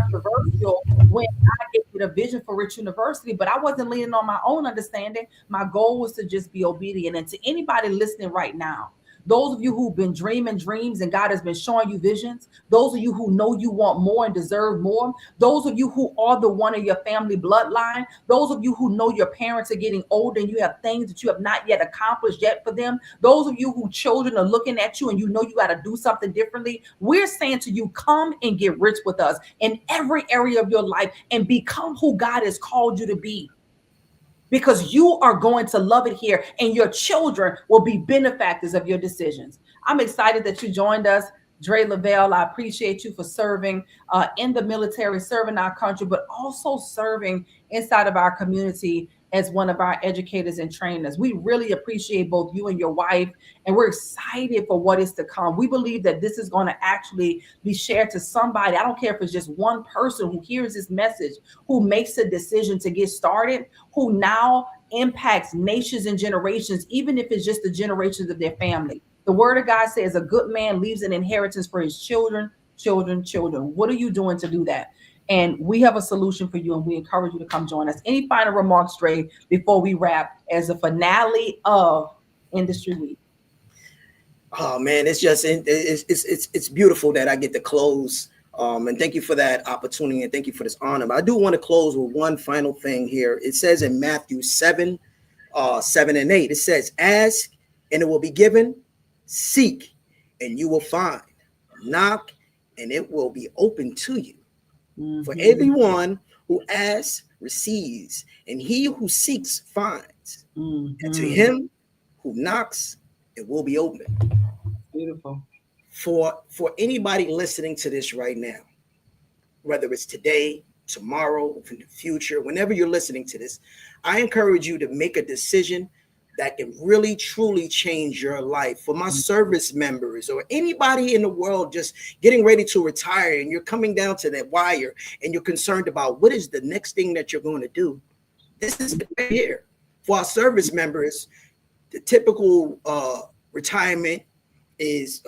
controversial when I gave you the vision for Rich University, but I wasn't leaning on my own understanding. My goal was to just be obedient. And to anybody listening right now, those of you who've been dreaming dreams and God has been showing you visions, those of you who know you want more and deserve more, those of you who are the one of your family bloodline, those of you who know your parents are getting older and you have things that you have not yet accomplished yet for them, those of you who children are looking at you and you know you got to do something differently, we're saying to you, come and get rich with us in every area of your life and become who God has called you to be. Because you are going to love it here and your children will be benefactors of your decisions. I'm excited that you joined us, Dre Lavelle. I appreciate you for serving in the military, serving our country, but also serving inside of our community as one of our educators and trainers. We really appreciate both you and your wife, and we're excited for what is to come. We believe that this is going to actually be shared to somebody. I don't care if it's just one person who hears this message, who makes a decision to get started, who now impacts nations and generations, even if it's just the generations of their family. The word of God says a good man leaves an inheritance for his children, children, children. What are you doing to do that? And we have a solution for you, and we encourage you to come join us. Any final remarks, Dre, before we wrap as a finale of Industry Week? Oh man, it's just it's beautiful that I get to close. And thank you for that opportunity, and thank you for this honor. But I do want to close with one final thing here. It says in Matthew 7, 7 and 8, it says, "Ask and it will be given, seek and you will find, knock and it will be open to you. For everyone who asks receives, and he who seeks finds. And to him who knocks, it will be open." Beautiful. For anybody listening to this right now, whether it's today, tomorrow, in the future, whenever you're listening to this, I encourage you to make a decision that can really truly change your life. For my service members or anybody in the world just getting ready to retire and you're coming down to that wire and you're concerned about what is the next thing that you're going to do, this is right here. For our service members, the typical retirement is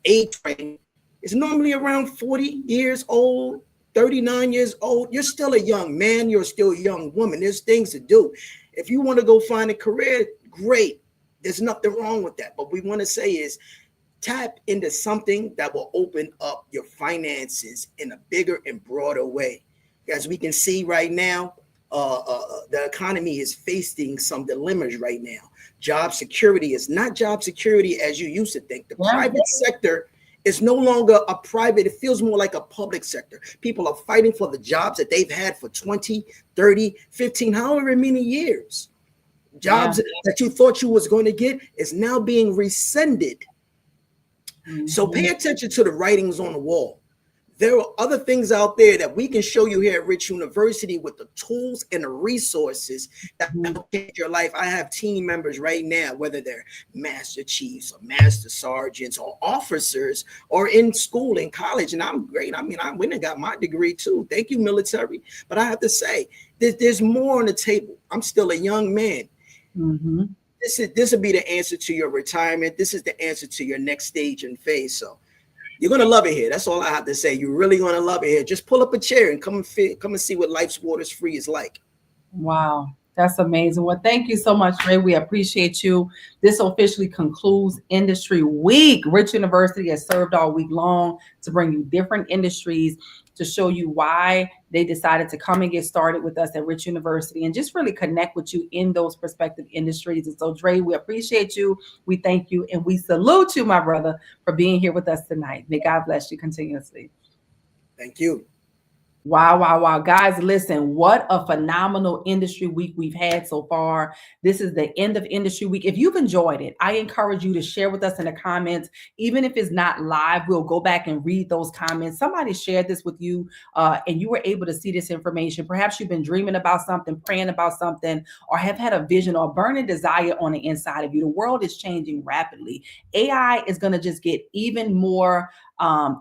age range is normally around 40 years old, 39 years old. You're still a young man, you're still a young woman. There's things to do. If you want to go find a career, great. There's nothing wrong with that. But we want to say is tap into something that will open up your finances in a bigger and broader way. As we can see right now, the economy is facing some dilemmas right now. Job security is not job security as you used to think. The private sector is no longer a private. It feels more like a public sector. People are fighting for the jobs that they've had for 20, 30, 15, however many years. Jobs that you thought you was going to get is now being rescinded. So pay attention to the writings on the wall. There are other things out there that we can show you here at Rich University with the tools and the resources that will change your life. I have team members right now, whether they're master chiefs or master sergeants or officers or in school, in college, and I'm great. I mean, I went and got my degree too. Thank you, military. But I have to say, there's more on the table. I'm still a young man. This will be the answer to your retirement. This is the answer to your next stage and phase. So you're going to love it here. That's all I have to say. You're really going to love it here. Just pull up a chair and come and see what Life's Waters Free is like. Wow. That's amazing. Well, thank you so much, Ray. We appreciate you. This officially concludes Industry Week. Rich University has served all week long to bring you different industries, to show you why they decided to come and get started with us at Rich University and just really connect with you in those prospective industries. And so, Dre, we appreciate you. We thank you. And we salute you, my brother, for being here with us tonight. May God bless you continuously. Thank you. Wow, wow, wow. Guys, listen, what a phenomenal industry week we've had so far. This is the end of industry week. If you've enjoyed it, I encourage you to share with us in the comments. Even if it's not live, we'll go back and read those comments. Somebody shared this with you and you were able to see this information. Perhaps you've been dreaming about something, praying about something, or have had a vision or burning desire on the inside of you. The world is changing rapidly. AI is going to just get even more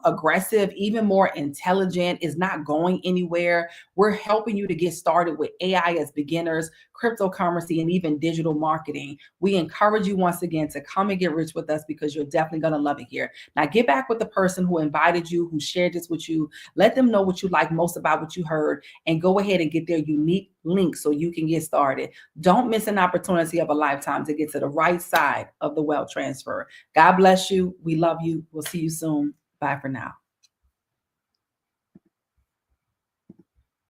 aggressive, even more intelligent, is not going anywhere. We're helping you to get started with AI as beginners, cryptocurrency, and even digital marketing. We encourage you once again to come and get rich with us because you're definitely going to love it here. Now get back with the person who invited you, who shared this with you. Let them know what you like most about what you heard and go ahead and get their unique link so you can get started. Don't miss an opportunity of a lifetime to get to the right side of the wealth transfer. God bless you. We love you. We'll see you soon. Bye for now.